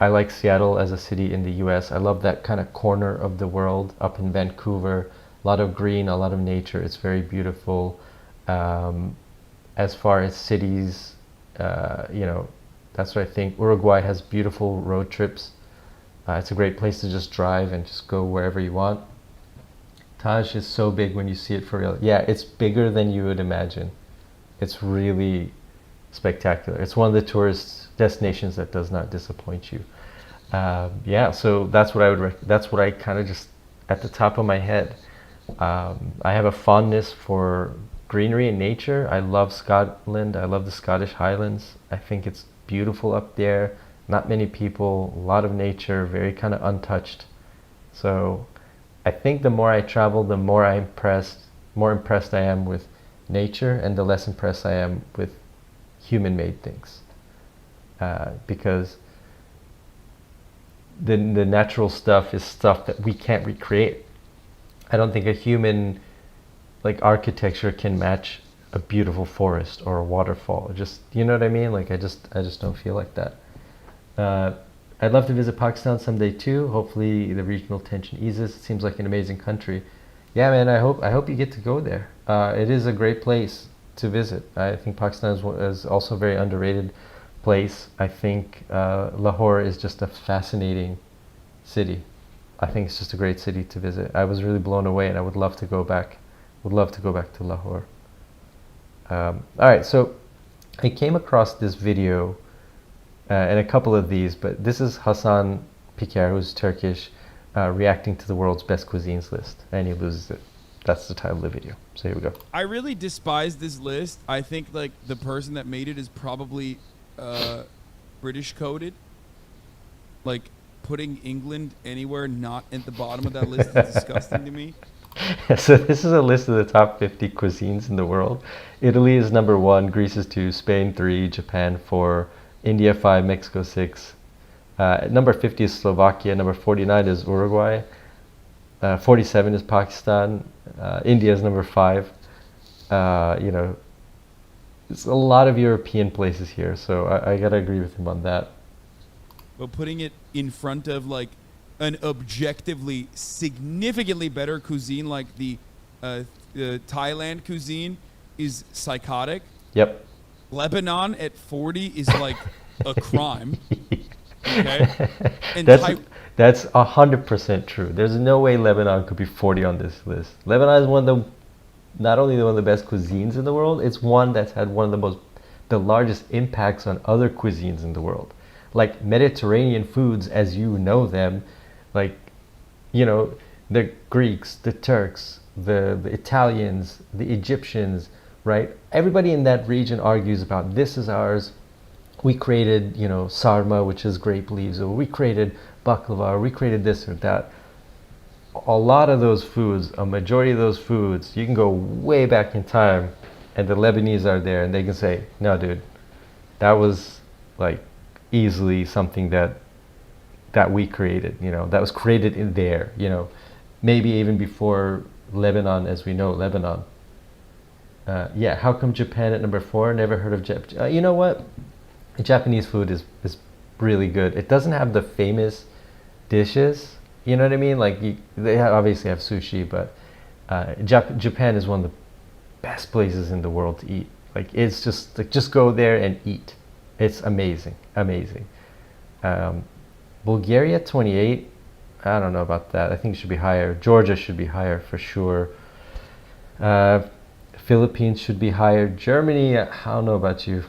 I like Seattle as a city in the US. I love that kind of corner of the world up in Vancouver. A lot of green, a lot of nature. It's very beautiful. As far as cities, that's what I think. Uruguay has beautiful road trips. It's a great place to just drive and just go wherever you want. Taj is so big when you see it for real. Yeah, it's bigger than you would imagine. It's really spectacular. It's one of the tourist destinations that does not disappoint you. Yeah, so that's what I would. That's what I kind of just at the top of my head. I have a fondness for greenery and nature. I love Scotland. I love the Scottish Highlands. I think it's beautiful up there. Not many people, a lot of nature, very kind of untouched. So I think the more I travel, the more more impressed I am with nature, and the less impressed I am with human-made things. Because the natural stuff is stuff that we can't recreate. I don't think a human like architecture can match a beautiful forest or a waterfall. Just, you know what I mean? Like I just don't feel like that. I'd love to visit Pakistan someday too. Hopefully the regional tension eases. It seems like an amazing country. Yeah, man, I hope you get to go there. It is a great place to visit. I think Pakistan is also a very underrated place. I think Lahore is just a fascinating city. I think it's just a great city to visit. I was really blown away, and I would love to go back. Would love to go back to Lahore. All right, so I came across this video and a couple of these, but this is Hasan Piker, who's Turkish, reacting to the world's best cuisines list, and he loses it. That's the title of the video. So here we go. I really despise this list. I think like the person that made it is probably British coded. Like putting England anywhere not at the bottom of that list is disgusting to me. So this is a list of the top 50 cuisines in the world. Italy is number 1, Greece is 2, Spain 3, Japan 4, India 5, Mexico 6. Number 50 is Slovakia. Number 49 is Uruguay. 47 is Pakistan. India is number 5. There's a lot of European places here, so I gotta agree with him on that. But putting it in front of like an objectively significantly better cuisine like the Thailand cuisine is psychotic. Yep. Lebanon at 40 is like a crime. Okay? And that's 100% true. There's no way Lebanon could be 40 on this list. Lebanon is one of the, not only one of the best cuisines in the world, it's one that's had one of the largest impacts on other cuisines in the world. Like Mediterranean foods as you know them, like, the Greeks, the Turks, the Italians, the Egyptians, right? Everybody in that region argues about this is ours. We created, sarma, which is grape leaves, or we created baklava, or we created this or that. A lot of those foods, a majority of those foods, you can go way back in time, and the Lebanese are there, and they can say, no, dude, that was like easily something that we created, that was created in there, maybe even before Lebanon as we know Lebanon. Yeah, how come Japan at number 4? Never heard of Japan. You know what? Japanese food is really good. It doesn't have the famous dishes, you know what I mean? Like they obviously have sushi, but Japan is one of the best places in the world to eat. Like it's just like just go there and eat. It's amazing. Bulgaria 28. I don't know about that. I think it should be higher. Georgia should be higher for sure. Philippines should be higher. Germany, I don't know about you.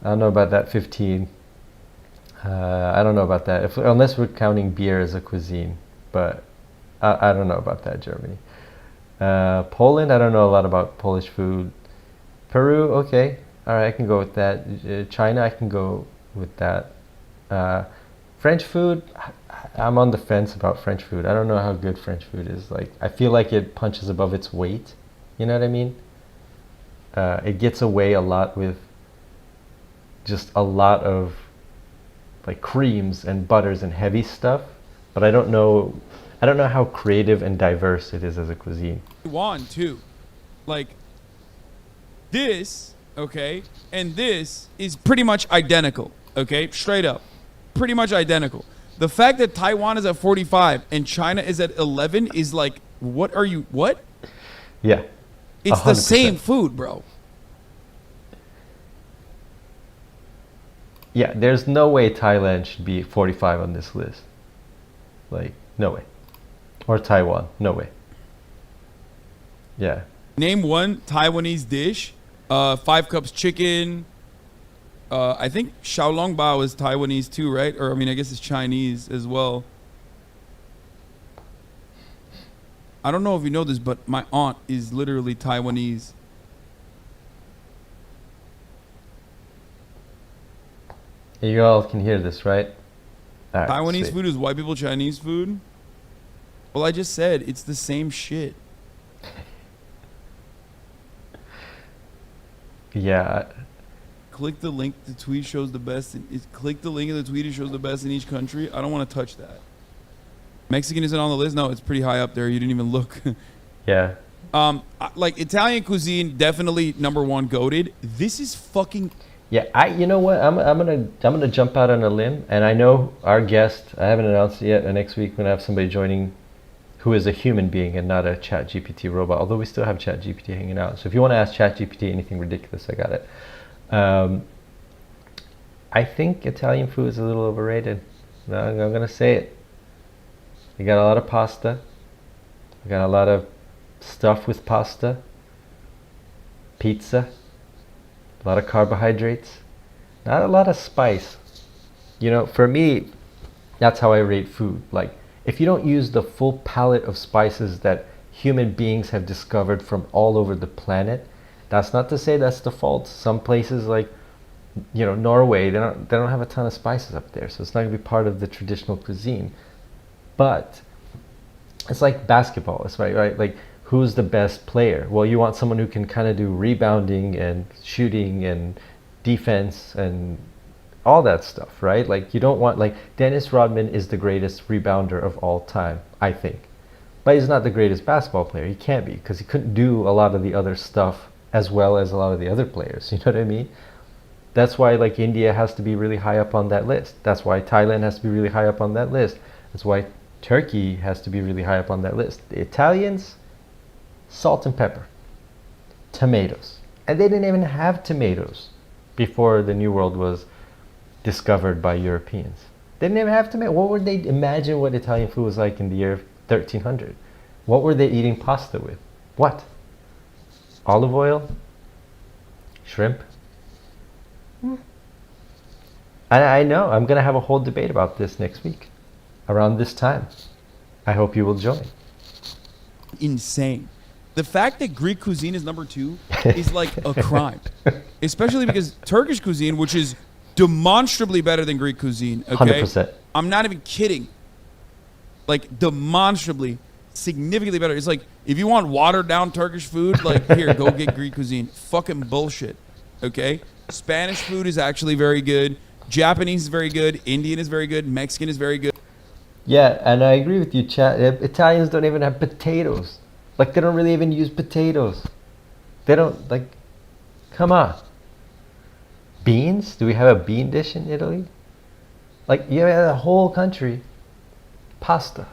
I don't know about that 15. I don't know about that, unless we're counting beer as a cuisine. But I don't know about that, Germany. Poland, I don't know a lot about Polish food. Peru, okay. All right, I can go with that. China, I can go with that. French food, I'm on the fence about French food. I don't know how good French food is. Like, I feel like it punches above its weight. You know what I mean? It gets away a lot with just a lot of like creams and butters and heavy stuff, but I don't know how creative and diverse it is as a cuisine. Taiwan too. Like this, okay, and this is pretty much identical, okay? Straight up. Pretty much identical. The fact that Taiwan is at 45 and China is at 11 is like, what? Yeah. It's 100%. the same food, bro. Yeah, there's no way Thailand should be 45 on this list. Like, no way. Or Taiwan, no way. Yeah. Name one Taiwanese dish. 5 cups chicken. I think xiaolongbao is Taiwanese too, right? Or I mean, I guess it's Chinese as well. I don't know if you know this, but my aunt is literally Taiwanese. You all can hear this, right? All right, Taiwanese sweet. food is white people Chinese food. Well, I just said it's the same shit. Yeah. Click the link. The tweet shows the best. Click the link in the tweet. It shows the best in each country. I don't want to touch that. Mexican isn't on the list. No, it's pretty high up there. You didn't even look. Yeah. Like Italian cuisine, definitely number one goated. This is fucking. Yeah, you know what? I'm gonna jump out on a limb, and I know our guest. I haven't announced it yet. And next week we're gonna have somebody joining, who is a human being and not a ChatGPT robot. Although we still have ChatGPT hanging out. So if you want to ask ChatGPT anything ridiculous, I got it. I think Italian food is a little overrated. No, I'm gonna say it. You got a lot of pasta. You got a lot of stuff with pasta. Pizza. A lot of carbohydrates, not a lot of spice. You know, for me, that's how I rate food. Like, if you don't use the full palette of spices that human beings have discovered from all over the planet, that's not to say that's the fault. Some places like, you know, Norway, they don't have a ton of spices up there, so it's not gonna be part of the traditional cuisine. But it's like basketball, it's right? Like, who's the best player? Well, you want someone who can kind of do rebounding and shooting and defense and all that stuff, right? Like, you don't want, like, Dennis Rodman is the greatest rebounder of all time, I think. But he's not the greatest basketball player. He can't be, because he couldn't do a lot of the other stuff as well as a lot of the other players. You know what I mean? That's why, like, India has to be really high up on that list. That's why Thailand has to be really high up on that list. That's why Turkey has to be really high up on that list. The Italians, salt and pepper, tomatoes. And they didn't even have tomatoes before the New World was discovered by Europeans. They didn't even have tomatoes. What would they imagine what Italian food was like in the year 1300? What were they eating pasta with? What? Olive oil? Shrimp? I know, I'm going to have a whole debate about this next week, around this time. I hope you will join. Insane. The fact that Greek cuisine is number 2 is like a crime. Especially because Turkish cuisine, which is demonstrably better than Greek cuisine, okay? 100%. I'm not even kidding. Like, demonstrably, significantly better. It's like, if you want watered down Turkish food, like, here, go get Greek cuisine. Fucking bullshit, okay? Spanish food is actually very good. Japanese is very good. Indian is very good. Mexican is very good. Yeah, and I agree with you, Chad. Italians don't even have potatoes. Like, they don't really even use potatoes. They don't, like, come on. Beans? Do we have a bean dish in Italy? Like, you have a whole country. Pasta.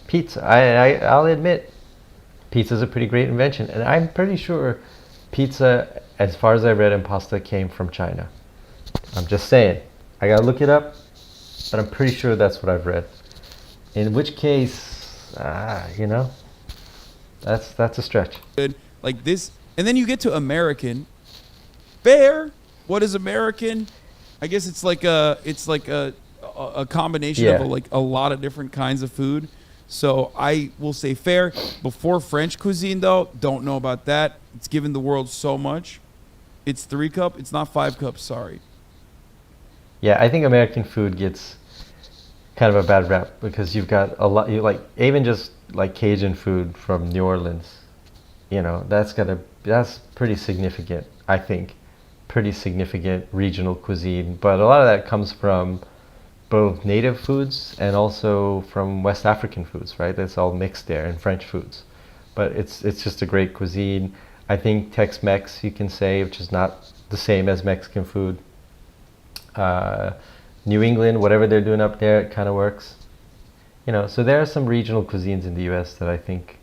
Pizza. I'll admit, pizza's a pretty great invention. And I'm pretty sure pizza, as far as I read, and pasta came from China. I'm just saying. I gotta look it up, but I'm pretty sure that's what I've read. In which case, you know, that's a stretch. Good. Like this. And then you get to American. Fair. What is American? I guess it's like a combination of like a lot of different kinds of food. So I will say fair. Before French cuisine, though, don't know about that. It's given the world so much. It's 3 cup. It's not 5 cups. Sorry. Yeah, I think American food gets kind of a bad rap because you've got a lot. You like even just like Cajun food from New Orleans. You know, that's got a that's pretty significant, I think. Pretty significant regional cuisine, but a lot of that comes from both native foods and also from West African foods, right? That's all mixed there, and French foods. But it's just a great cuisine. I think Tex-Mex, you can say, which is not the same as Mexican food. Uh, New England, whatever they're doing up there, it kind of works. So there are some regional cuisines in the U.S. that I think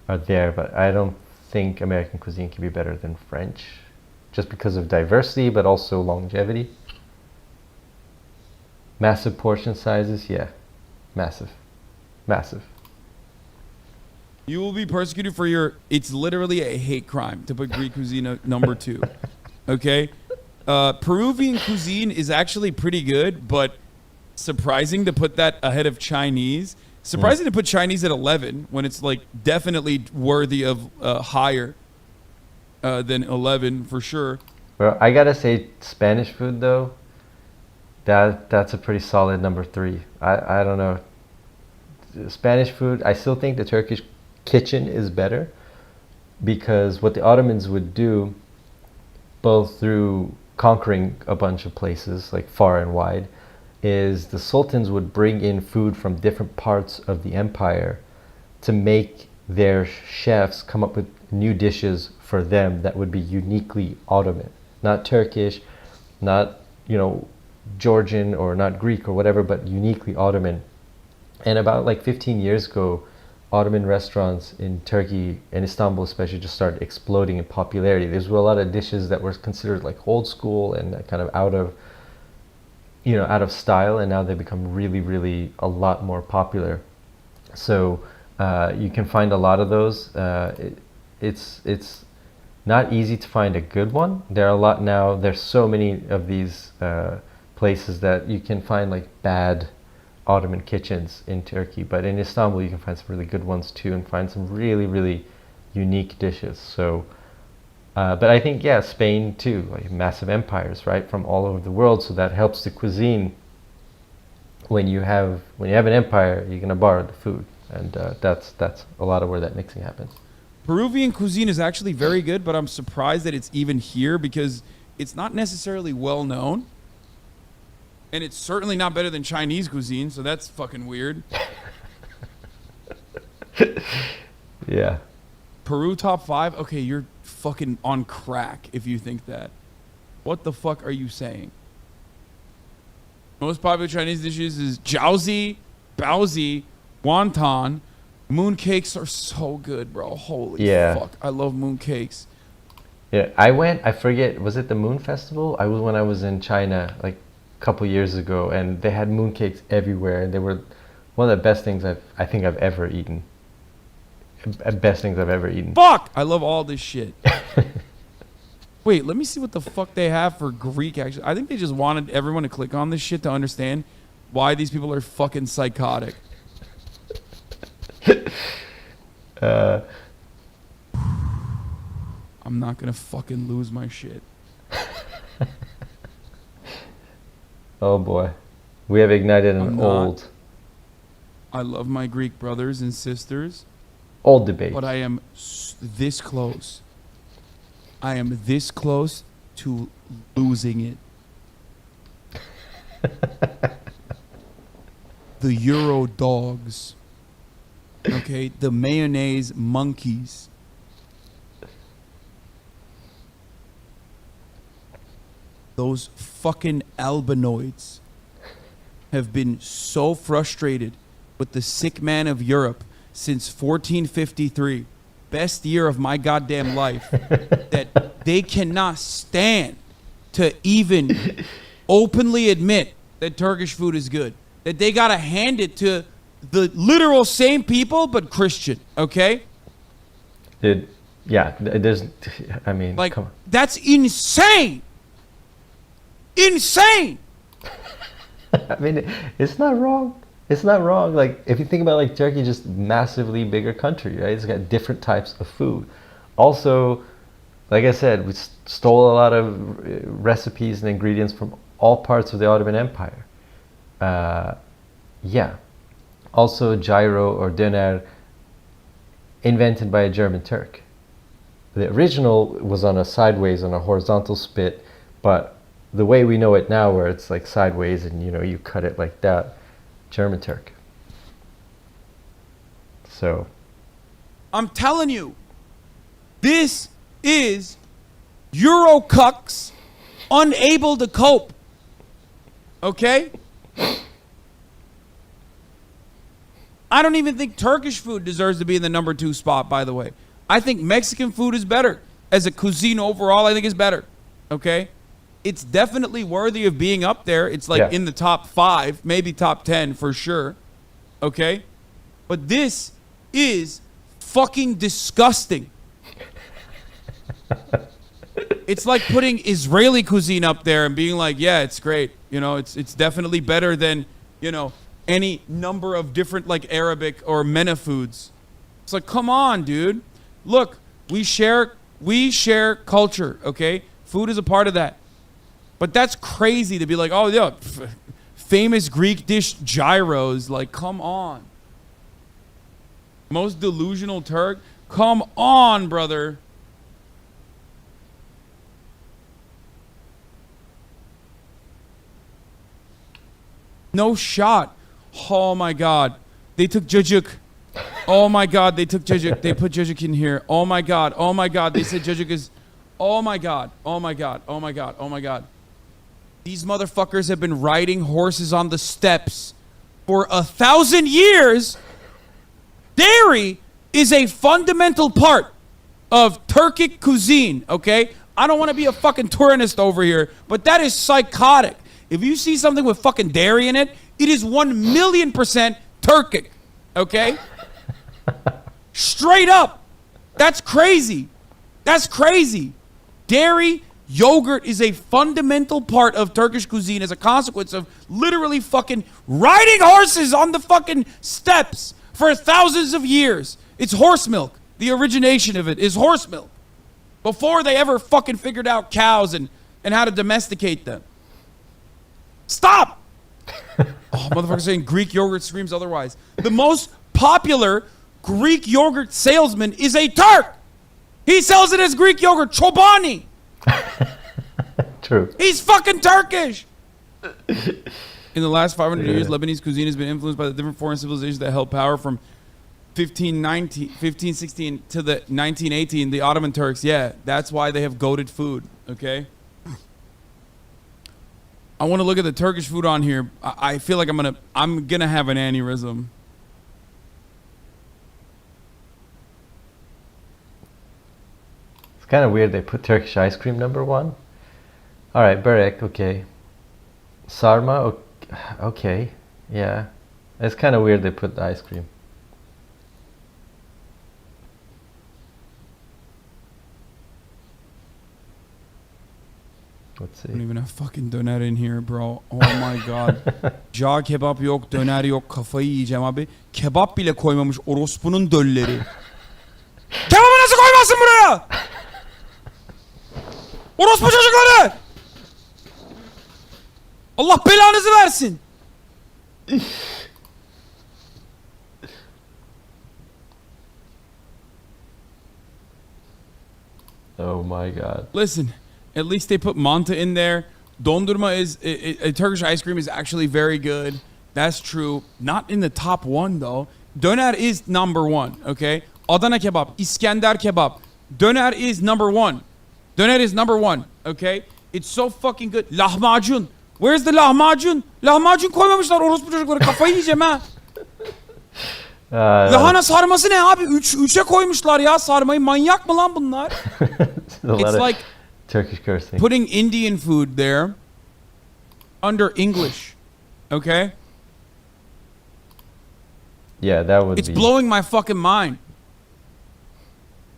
are there, but I don't think American cuisine can be better than French, just because of diversity, but also longevity. Massive portion sizes, yeah, massive, massive. You will be persecuted for your. It's literally a hate crime to put Greek cuisine at number 2. Okay, Peruvian cuisine is actually pretty good, but surprising to put that ahead of Chinese. Surprising to put Chinese at 11 when it's like definitely worthy of higher than 11 for sure. Well, I gotta say, Spanish food though, that's a pretty solid number 3. I don't know. Spanish food, I still think the Turkish kitchen is better, because what the Ottomans would do, both through conquering a bunch of places like far and wide, is the sultans would bring in food from different parts of the empire to make their chefs come up with new dishes for them that would be uniquely Ottoman, not Turkish, not Georgian or not Greek or whatever, but uniquely Ottoman. And about like 15 years ago, Ottoman restaurants in Turkey and Istanbul especially just started exploding in popularity. There's a lot of dishes that were considered like old school and kind of out of style, and now they become really, really a lot more popular. So you can find a lot of those. It's not easy to find a good one. There are a lot now. There's so many of these places that you can find like bad Ottoman kitchens in Turkey, but in Istanbul you can find some really good ones too, and find some really, really unique dishes. So but I think, yeah, Spain too, like massive empires, right, from all over the world. So that helps the cuisine. When you have an empire, you're gonna borrow the food, and that's a lot of where that mixing happens. Peruvian cuisine is actually very good, but I'm surprised that it's even here because it's not necessarily well known. And it's certainly not better than Chinese cuisine, so that's fucking weird. Yeah. Peru top 5? Okay, you're fucking on crack if you think that. What the fuck are you saying? Most popular Chinese dishes is jiaozi, baozi, wonton. Mooncakes are so good, bro. Holy fuck. I love mooncakes. Yeah, I forget, was it the Moon Festival? When I was in China like a couple years ago, and they had mooncakes everywhere, and they were one of the best things I think I've ever eaten. Best things I've ever eaten. Fuck! I love all this shit. Wait, let me see what the fuck they have for Greek, actually. I think they just wanted everyone to click on this shit to understand why these people are fucking psychotic. I'm not gonna fucking lose my shit. Oh boy. We have ignited an I love my Greek brothers and sisters. old debate. But I am this close. I am this close to losing it. The Euro dogs. Okay, the mayonnaise monkeys. Those fucking albinoids have been so frustrated with the sick man of Europe since 1453, best year of my goddamn life, that they cannot stand to even openly admit that Turkish food is good. That they gotta hand it to the literal same people, but Christian, okay? There's, I mean, like, come on. That's insane! Insane! I mean, it's not wrong. It's not wrong. Like, if you think about like Turkey, just massively bigger country, right? It's got different types of food. Also, like I said, we stole a lot of recipes and ingredients from all parts of the Ottoman Empire. Yeah. Also, gyro or döner, invented by a German Turk. The original was on a sideways, on a horizontal spit, but the way we know it now, where it's like sideways and you cut it like that, German Turk. So I'm telling you, this is Eurocucks unable to cope. Okay? I don't even think Turkish food deserves to be in the number 2 spot, by the way. I think Mexican food is better. As a cuisine overall, I think it's better. Okay? It's definitely worthy of being up there. It's like in the top 5, maybe top 10 for sure. Okay? But this is fucking disgusting. It's like putting Israeli cuisine up there and being like, yeah, it's great. It's definitely better than, any number of different like Arabic or MENA foods. It's like, come on, dude. Look, we share culture, okay? Food is a part of that. But that's crazy to be like, oh, yeah, famous Greek dish gyros. Like, come on. Most delusional Turk? Come on, brother. No shot. Oh my God. They took cacık. Oh my God, they took cacık. They put cacık in here. Oh my God. Oh my God. They said cacık is. Oh my God. Oh my God. Oh my God. Oh my God. These motherfuckers have been riding horses on the steppes for 1,000 years. Dairy is a fundamental part of Turkic cuisine, okay? I don't want to be a fucking tourist over here, but that is psychotic. If you see something with fucking dairy in it, it is 1,000,000% Turkic, okay? Straight up. That's crazy. That's crazy. Dairy, yogurt is a fundamental part of Turkish cuisine as a consequence of literally fucking riding horses on the fucking steppes for thousands of years. It's horse milk. The origination of it is horse milk. Before they ever fucking figured out cows and how to domesticate them. Stop! Oh, motherfucker saying Greek yogurt screams otherwise. The most popular Greek yogurt salesman is a Turk. He sells it as Greek yogurt. Chobani. True. He's fucking Turkish. In the last 500 years, Lebanese cuisine has been influenced by the different foreign civilizations that held power from 1516 to the 1918. The Ottoman Turks, yeah, that's why they have goated food, okay? I want to look at the Turkish food on here. I feel like I'm gonna have an aneurysm. It's kind of weird they put Turkish ice cream number 1. All right, börek, okay. Sarma, okay. Yeah. It's kind of weird they put the ice cream. Let's see. I don't even have fucking döner in here, bro. Oh my god. Jağ kebap yok, döner yok. Kafayı yiyeceğim abi. Kebap bile koymamış orospunun dölleri. Kebabı nasıl koymazsın buraya? Orospu çocukları! Allah belanızı versin. Oh my god. Listen, at least they put manta in there. Dondurma is Turkish ice cream is actually very good. That's true. Not in the top 1 though. Döner is number 1, okay? Adana kebap, İskender kebap. Döner is number 1. Döner is number 1, okay? It's so fucking good. Lahmacun. Where's the lahmacun? Lahmacun koymamışlar orospu çocukları. Kafayı yiyeceğim ha. Lahana sarması ne abi? 3'e koymuşlar ya sarmayı. Manyak mı lan bunlar? It's like Turkish cursing. Putting Indian food there under English. Okay? Yeah, that would It's be... blowing my fucking mind.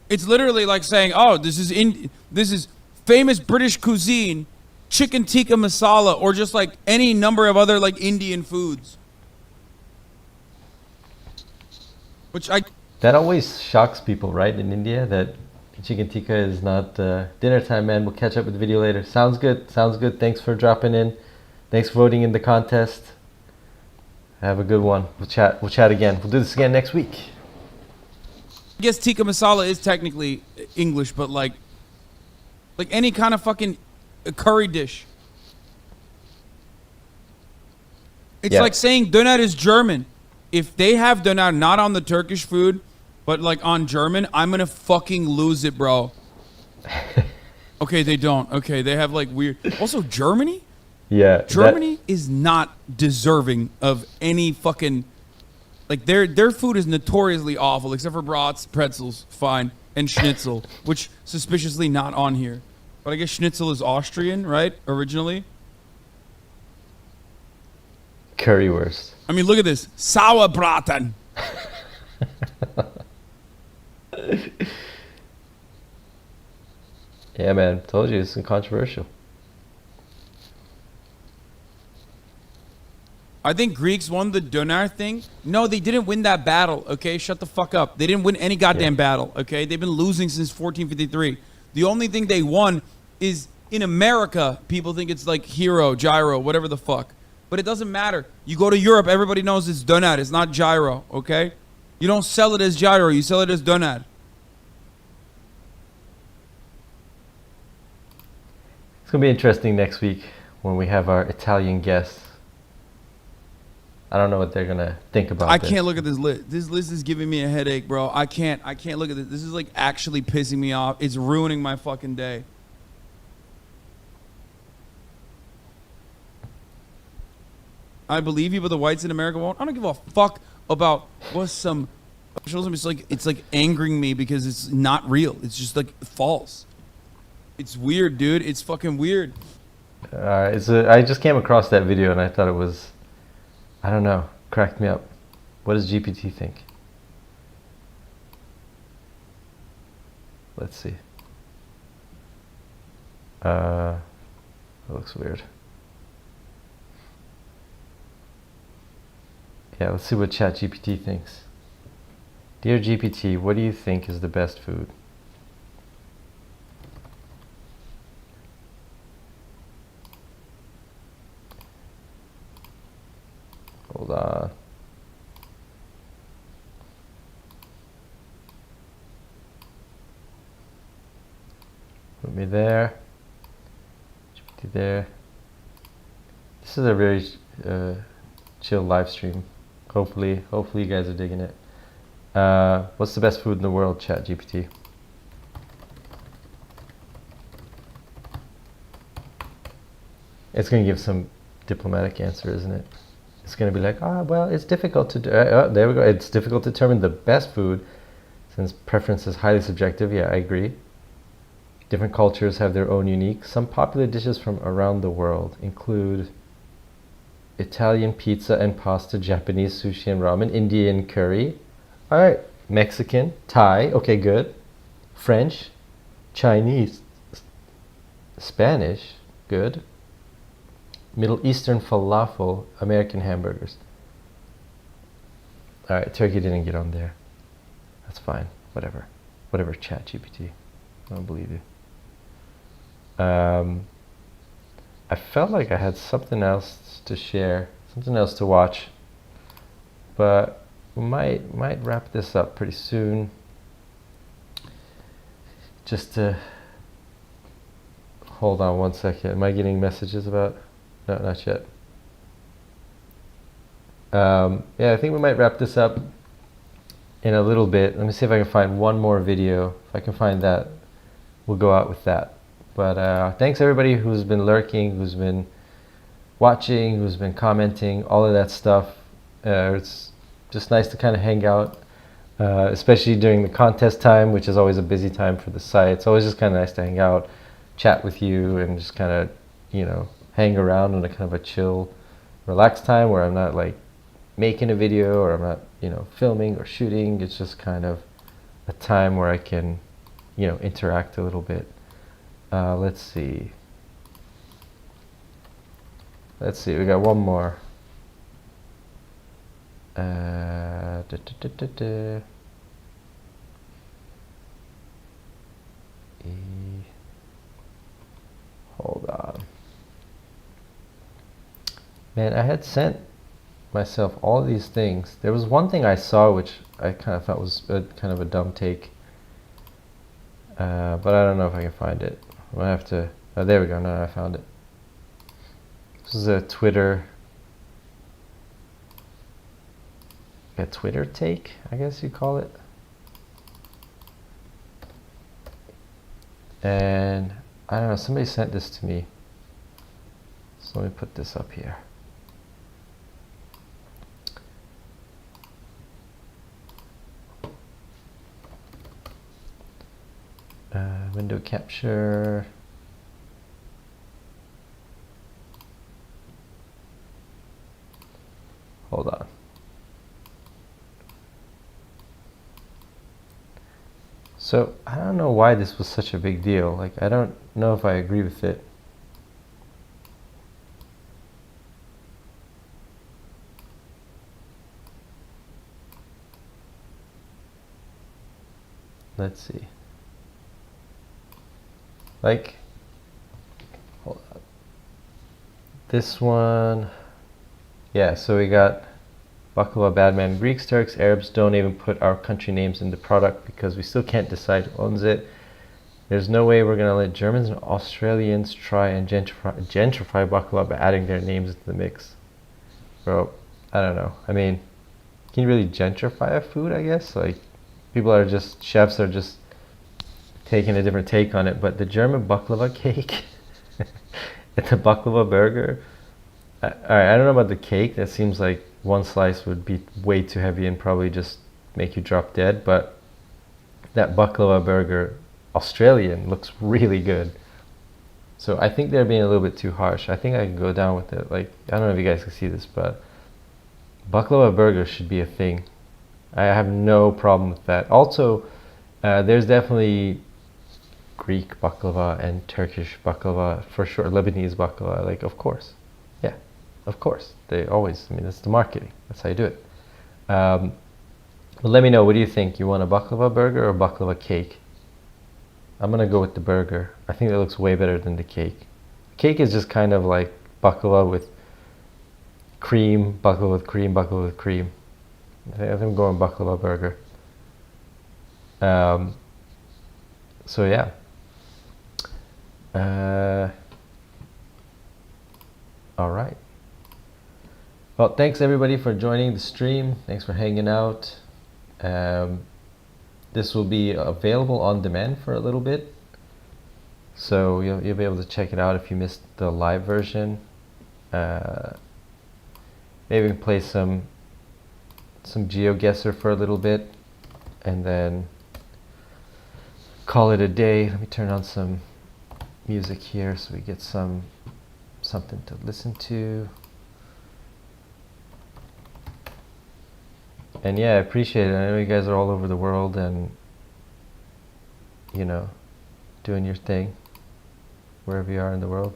It's literally like saying, oh, this is famous British cuisine, chicken tikka masala, or just like any number of other like Indian foods. That always shocks people, right, in India, that chicken tikka is not dinner time, man. We'll catch up with the video later. Sounds good. Sounds good. Thanks for dropping in. Thanks for voting in the contest. Have a good one. We'll chat again. We'll do this again next week. I guess tikka masala is technically English, but like any kind of fucking curry dish. It's Yeah. like saying döner is German. If they have döner not on the Turkish food, but like on German, I'm gonna fucking lose it, bro. Okay, they don't. Okay, they have like weird. Also, Germany? Yeah. Germany is not deserving of any fucking. Like their food is notoriously awful, except for brats, pretzels, fine, and schnitzel, which suspiciously not on here. But I guess schnitzel is Austrian, right? Originally. Currywurst. I mean, look at this. Sauerbraten. Yeah, man. Told you it's controversial. I think Greeks won the döner thing. No, they didn't win that battle, okay? Shut the fuck up. They didn't win any goddamn battle, okay? They've been losing since 1453. The only thing they won is in America, people think it's like hero, gyro, whatever the fuck. But it doesn't matter. You go to Europe, everybody knows it's döner. It's not gyro, okay? You don't sell it as gyro. You sell it as döner. It's gonna be interesting next week when we have our Italian guests. I don't know what they're gonna think about. I can't look at this list. This list is giving me a headache, bro. I can't look at this. This is like actually pissing me off. It's ruining my fucking day. I believe you, but the whites in America won't. I don't give a fuck about what's some. It's like angering me because it's not real. It's just like false. It's weird, dude. It's fucking weird. I just came across that video and I thought it was, I don't know, cracked me up. What does GPT think? Let's see. That looks weird. Yeah, let's see what ChatGPT thinks. Dear GPT, what do you think is the best food? Hold on. Put me there. GPT there. This is a very chill live stream. Hopefully you guys are digging it. What's the best food in the world, ChatGPT? It's going to give some diplomatic answer, isn't it? It's going to be like, well, it's difficult to do. There we go. It's difficult to determine the best food since preference is highly subjective. Yeah, I agree. Different cultures have their own unique. Some popular dishes from around the world include Italian pizza and pasta, Japanese sushi and ramen, Indian curry. All right, Mexican, Thai, okay, good. French, Chinese, Spanish, good. Middle Eastern falafel, American hamburgers. All right, Turkey didn't get on there. That's fine, whatever. Whatever, ChatGPT. I don't believe you. I felt like I had something else to share, something else to watch, but we might wrap this up pretty soon. Just to hold on one second. Am I getting messages about? No, not yet. Yeah, I think we might wrap this up in a little bit. Let me see if I can find one more video. If I can find that, we'll go out with that. But thanks everybody who's been lurking, who's been watching, who's been commenting, all of that stuff. It's just nice to kind of hang out, especially during the contest time, which is always a busy time for the site. It's always just kind of nice to hang out, chat with you, and just kind of, you know, hang around in a kind of a chill, relaxed time where I'm not like making a video or I'm not, you know, filming or shooting. It's just kind of a time where I can, you know, interact a little bit. Let's see. We got one more. Hold on. Man, I had sent myself all these things. There was one thing I saw which I kind of thought was kind of a dumb take, but I don't know if I can find it. I'm gonna have to. Oh, there we go. No, I found it. This is a Twitter take, I guess you call it. And I don't know, somebody sent this to me. So let me put this up here. Window capture. Hold on. So I don't know why this was such a big deal. Like, I don't know if I agree with it. Let's see. Like, hold on. This one, yeah, so we got baklava, bad man, Greeks, Turks, Arabs don't even put our country names in the product because we still can't decide who owns it. There's no way we're gonna let Germans and Australians try and gentrify baklava by adding their names into the mix. Bro, I don't know. I mean, can you really gentrify a food, I guess? Like, chefs are just taking a different take on it, but the German baklava cake and the baklava burger, alright, I don't know about the cake. That seems like one slice would be way too heavy and probably just make you drop dead, but that baklava burger, Australian, looks really good. So I think they're being a little bit too harsh. I think I can go down with it. Like, I don't know if you guys can see this, but baklava burger should be a thing. I have no problem with that. Also, there's definitely Greek baklava and Turkish baklava, for sure. Lebanese baklava, like, of course. Yeah, of course. They always, I mean, that's the marketing. That's how you do it. But let me know, what do you think? You want a baklava burger or baklava cake? I'm gonna go with the burger. I think that looks way better than the cake. Cake is just kind of like baklava with cream, baklava with cream, baklava with cream. I think I'm going baklava burger. So yeah. All right. Well, thanks everybody for joining the stream. Thanks for hanging out. This will be available on demand for a little bit, so you'll be able to check it out if you missed the live version. Maybe we can play some GeoGuessr for a little bit, and then call it a day. Let me turn on some music here so we get something to listen to. And yeah, I appreciate it. I know you guys are all over the world and, you know, doing your thing wherever you are in the world.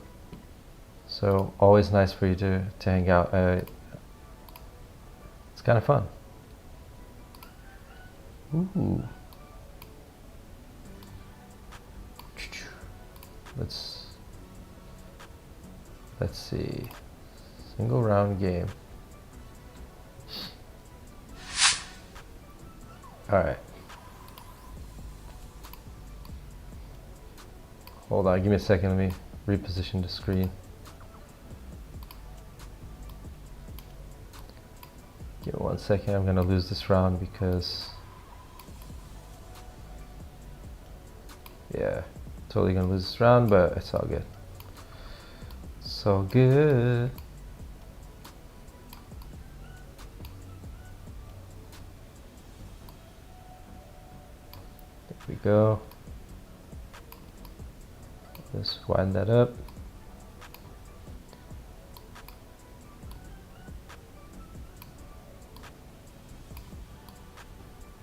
So always nice for you to hang out. It's kind of fun. Ooh. Let's see. Single round game. All right. Hold on, give me a second. Let me reposition the screen. Give me 1 second. I'm gonna lose this round because, yeah, totally gonna lose this round, but it's all good. It's all good. There we go. Let's wind that up.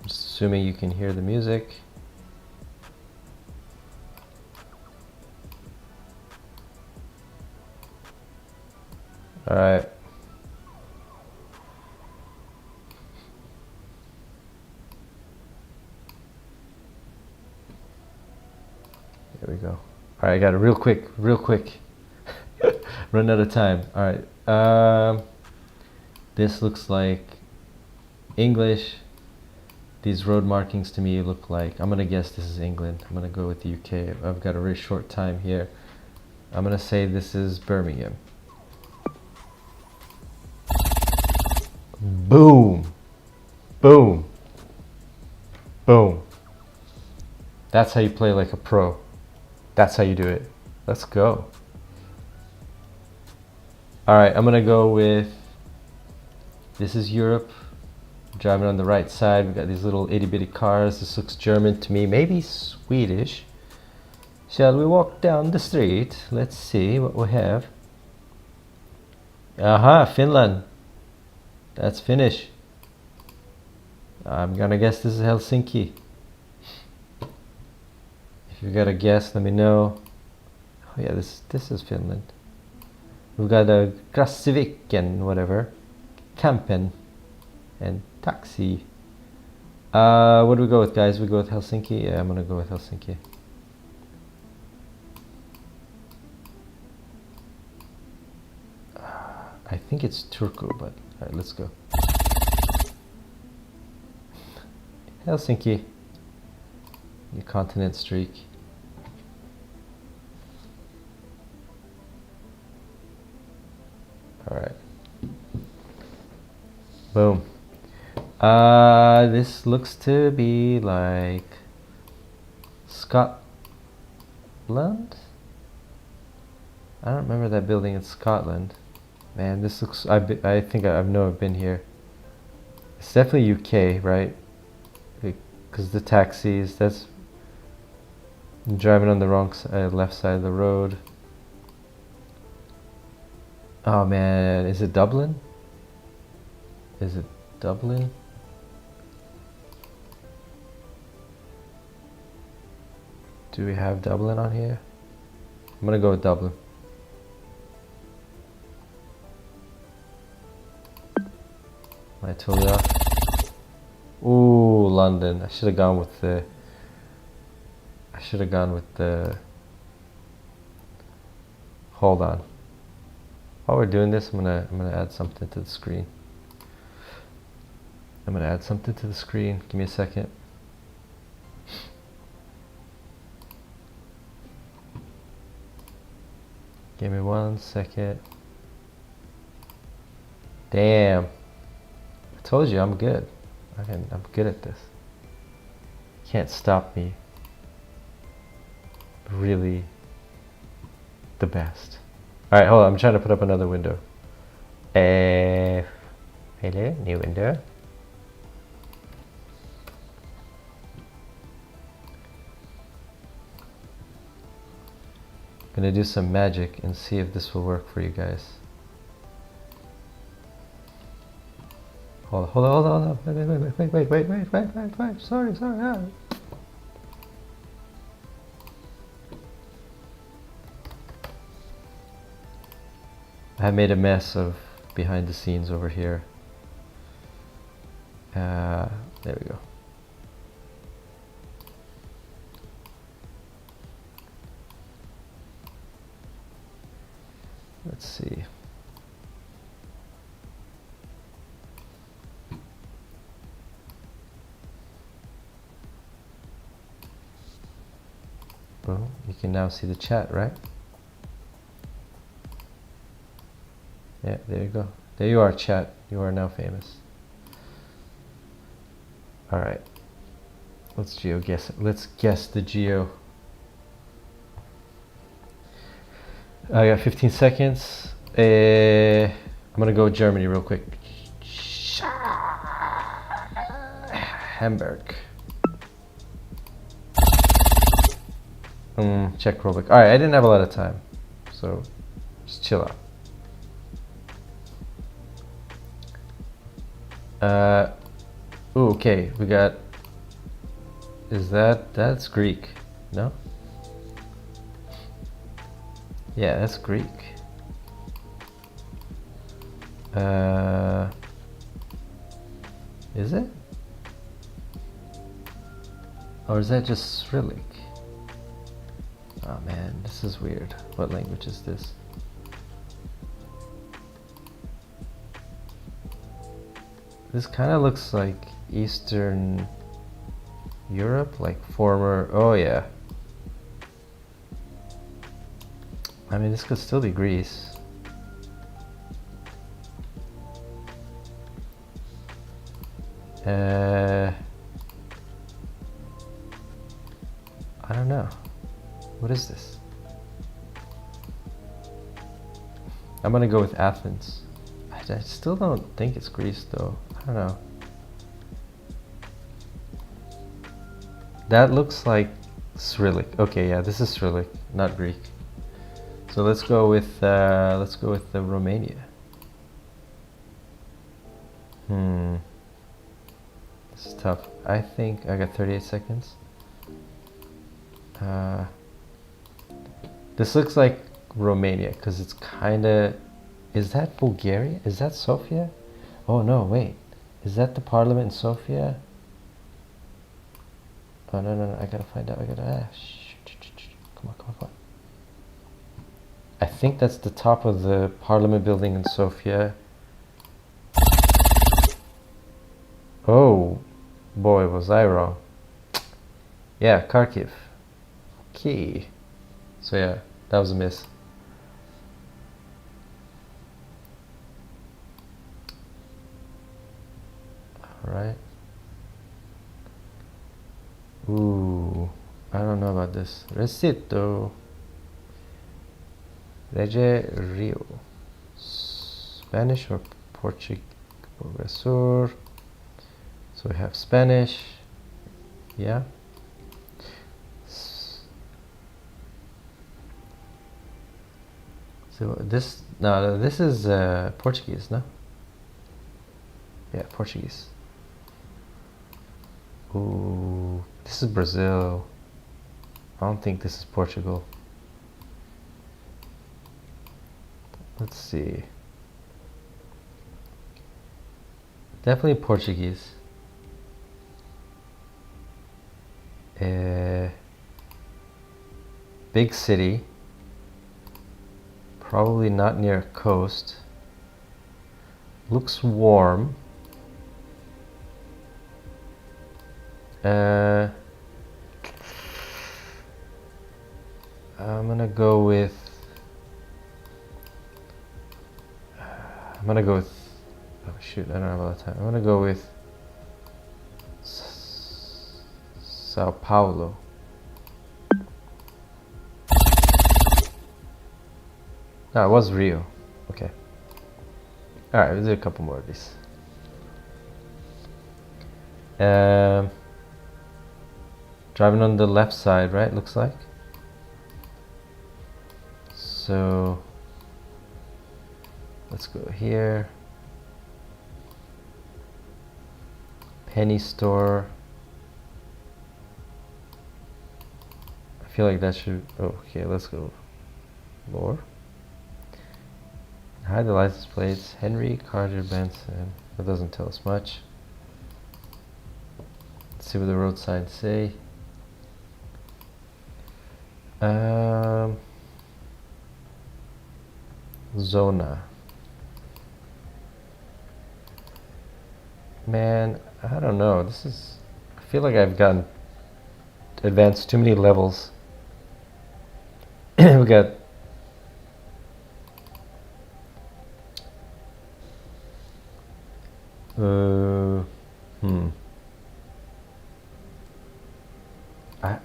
Just assuming you can hear the music. All right. There we go. All right, I got it real quick. Run out of time. All right. This looks like English. These road markings to me look like, I'm gonna guess this is England. I'm gonna go with the UK. I've got a very short time here. I'm gonna say this is Birmingham. Boom. Boom. Boom. That's how you play like a pro. That's how you do it. Let's go. All right, I'm gonna go with, this is Europe. Driving on the right side, we got these little itty bitty cars. This looks German to me, maybe Swedish. Shall we walk down the street? Let's see what we have. Aha, Finland. That's Finnish. I'm gonna guess this is Helsinki. If you got a guess, let me know. Oh yeah, this is Finland. We've got a Krasivik and whatever. Kampen and Taxi. What do we go with, guys? We go with Helsinki? Yeah, I'm gonna go with Helsinki. I think it's Turku, but alright, let's go. Helsinki. Your continent streak. Alright. Boom. This looks to be like Scotland? I don't remember that building in Scotland. Man, this looks, I think I know I've been here. It's definitely UK, right? Because the taxis, that's driving on the wrong side, left side of the road. Oh man, is it Dublin? Is it Dublin? Do we have Dublin on here? I'm gonna go with Dublin. Am I totally off? Ooh, London. I should have gone with the. Hold on. While we're doing this, I'm gonna add something to the screen. Give me a second. Give me 1 second. Damn. I told you I'm good. I'm good at this. Can't stop me. Really the best. Alright, hold on. I'm trying to put up another window. Hello, new window. Gonna do some magic and see if this will work for you guys. Hold on. Wait. Sorry. I made a mess of behind the scenes over here. There we go. Let's see. Well, you can now see the chat, right? Yeah, there you go. There you are, chat. You are now famous. Alright. Let's geo guess it. Let's guess the geo. I got 15 seconds. I'm gonna go Germany real quick. Hamburg. Czech Republic. Alright, I didn't have a lot of time, so just chill out. Ooh, okay, we got, that's Greek, no? Yeah, that's Greek. Is it? Or is that just Cyrillic? Oh man, this is weird. What language is this? This kind of looks like Eastern Europe, like former. Oh yeah. I mean, this could still be Greece. I don't know. What is this? I'm gonna go with Athens. I still don't think it's Greece though. I don't know. That looks like Cyrillic. Okay, yeah, this is Cyrillic, not Greek. So let's go with the Romania. This is tough. I think I got 38 seconds. This looks like Romania because it's kind of. Is that Bulgaria? Is that Sofia? Oh no, wait. Is that the parliament in Sofia? Oh no, I gotta find out. I gotta. Come on. I think that's the top of the parliament building in Sofia. Oh boy, was I wrong. Yeah, Kharkiv. Okay. So yeah, that was a miss. Alright. Ooh, I don't know about this. Recito. Rege Rio. Spanish or Portuguese? Professor. So we have Spanish. Yeah. So this is Portuguese, no? Yeah, Portuguese. Ooh, this is Brazil. I don't think this is Portugal. Let's see. Definitely Portuguese. Big city. Probably not near a coast. Looks warm. I'm gonna go with. Oh shoot! I don't have a lot of time. I'm gonna go with Sao Paulo. No, it was Rio. Okay. All right, we'll do a couple more of these. Driving on the left side, right? Looks like. So let's go here. Penny store. I feel like that should. Oh, okay, let's go. More. Hide the license plates. Henry Carter Benson. That doesn't tell us much. Let's see what the road signs say. Zona. Man, I don't know. This is. I feel like I've gotten advanced too many levels. We got.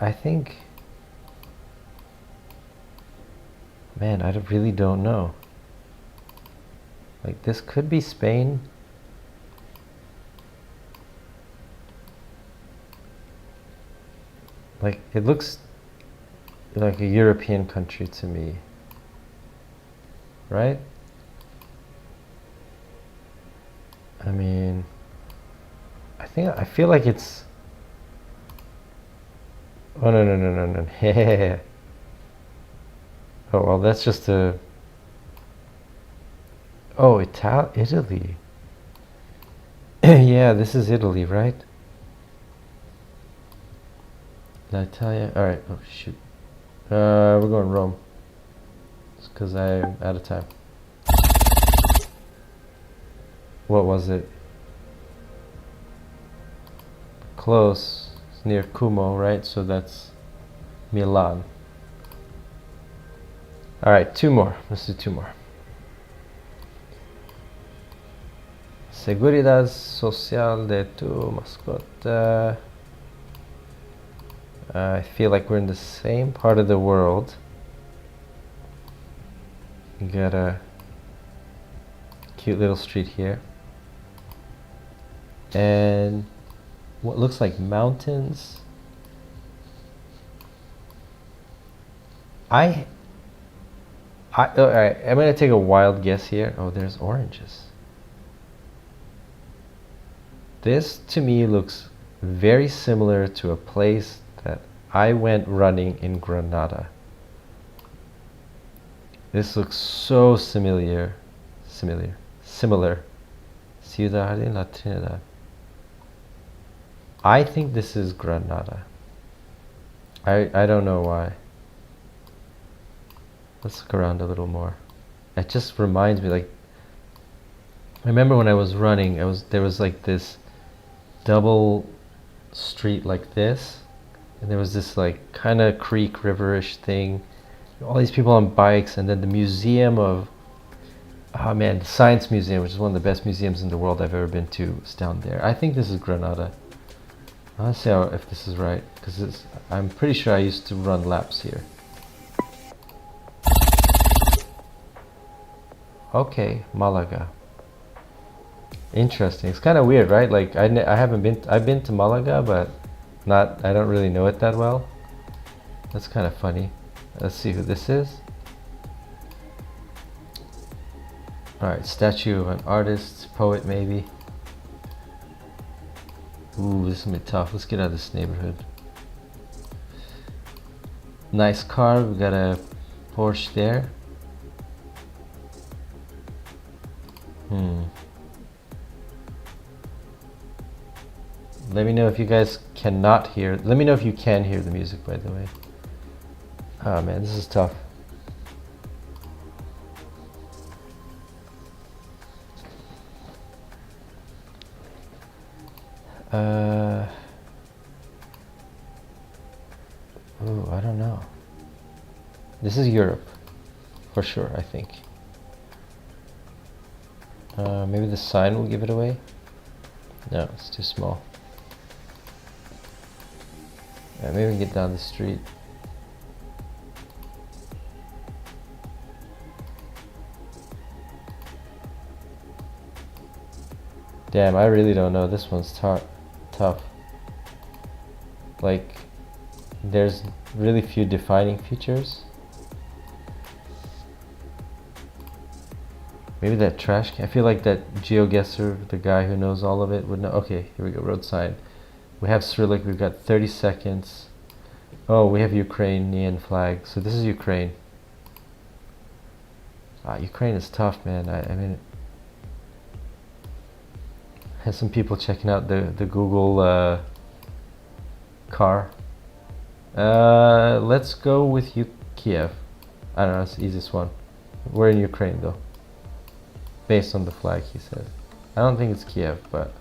I think. Man, I really don't know. Like, this could be Spain. Like, it looks like a European country to me. Right? I mean, I feel like it's. Oh, no. Oh, well, that's just a. Oh, Italy. Yeah, this is Italy, right? Italia. All right. Oh shoot. We're going Rome. It's because I'm out of time. What was it? close. It's near Como, right? So that's Milan. All right, two more. Let's do two more. Seguridad social de tu mascota. I feel like we're in the same part of the world. You got a cute little street here. And what looks like mountains. All right, I'm gonna take a wild guess here. Oh, there's oranges. This to me looks very similar to a place that I went running in Granada. This looks so similar. Ciudad de la Trinidad. I think this is Granada. I don't know why. Let's look around a little more. It just reminds me, like, I remember when I was running, there was like this double street like this, and there was this like kind of creek riverish thing, all these people on bikes, and then the museum of, oh man, the Science Museum, which is one of the best museums in the world I've ever been to, is down there. I think this is Granada. Let's see if this is right, because I'm pretty sure I used to run laps here. Okay, Malaga. Interesting. It's kind of weird, right? Like I've been to Malaga, but I don't really know it that well. That's kind of funny. Let's see who this is. All right, statue of an artist, poet maybe. Ooh, this is gonna be tough. Let's get out of this neighborhood. Nice car. We got a Porsche there. Let me know if you guys cannot hear. Let me know if you can hear the music, by the way. Oh man, this is tough. Ooh, I don't know. This is Europe, for sure, I think. Maybe the sign will give it away. No, it's too small. Yeah, maybe we can get down the street. Damn, I really don't know. This one's tough. Like, there's really few defining features. Maybe that trash can. I feel like that GeoGuessr, the guy who knows all of it, would know. Okay, here we go. Road sign. We have Cyrillic. We've got 30 seconds. Oh, we have Ukrainian flag. So this is Ukraine. Ukraine is tough, man. I mean, has some people checking out the Google car. Let's go with Kiev. I don't know. It's the easiest one. We're in Ukraine though. Based on the flag, he said. I don't think it's Kiev, but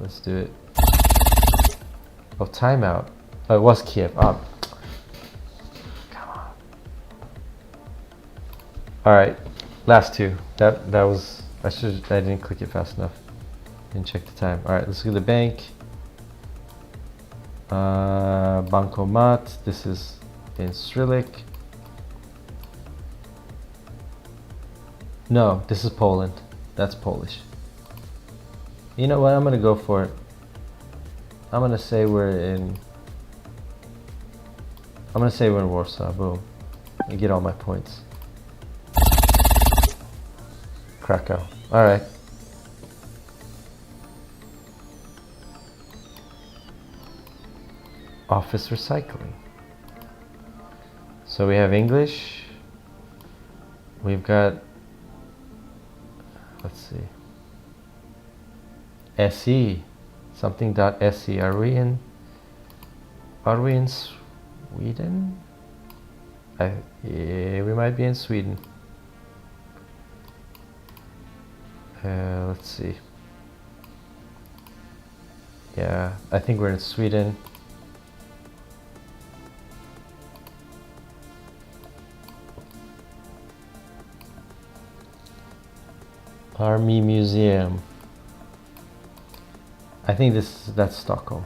let's do it. Oh, timeout. Oh, it was Kiev. Oh, come on. All right, last two. That was. I didn't click it fast enough. Didn't check the time. All right, let's go to the bank. Bankomat. This is in Cyrillic. No, this is Poland. That's Polish. You know what? I'm gonna go for it. I'm gonna say we're in Warsaw. Boom. I get all my points. Krakow. All right. Office recycling. So we have English. We've got, let's see, SE, something.se. Are we in Sweden? Yeah, we might be in Sweden. Let's see. Yeah, I think we're in Sweden. Army Museum. I think that's Stockholm.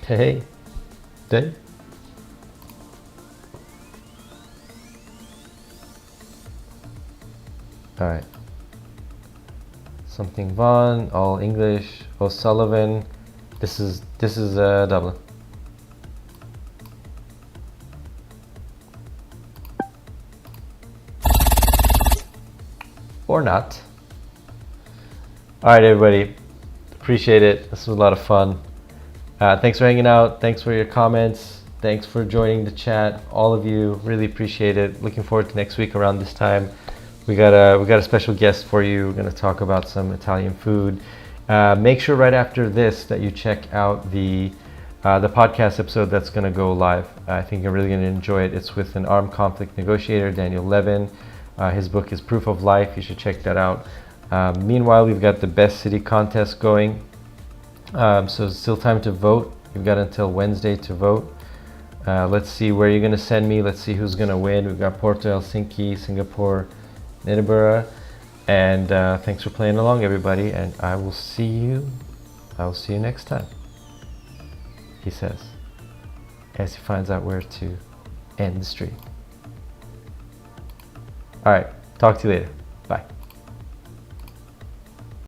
Hey, Dave. All right. Something Vaughan, all English. O'Sullivan. This is Dublin. Or not. All right, everybody. Appreciate it. This was a lot of fun. Thanks for hanging out. Thanks for your comments. Thanks for joining the chat. All of you, really appreciate it. Looking forward to next week around this time. We got a special guest for you. We're going to talk about some Italian food. Make sure right after this that you check out the podcast episode that's going to go live. I think you're really going to enjoy it. It's with an armed conflict negotiator, Daniel Levin. His book is Proof of Life. You should check that out. Meanwhile, we've got the best city contest going. So it's still time to vote. You've got until Wednesday to vote. Let's see where you're going to send me. Let's see who's going to win. We've got Porto, Helsinki, Singapore, Edinburgh. And thanks for playing along, everybody. And I will see you next time, he says, as he finds out where to end the stream. All right. Talk to you later. Bye.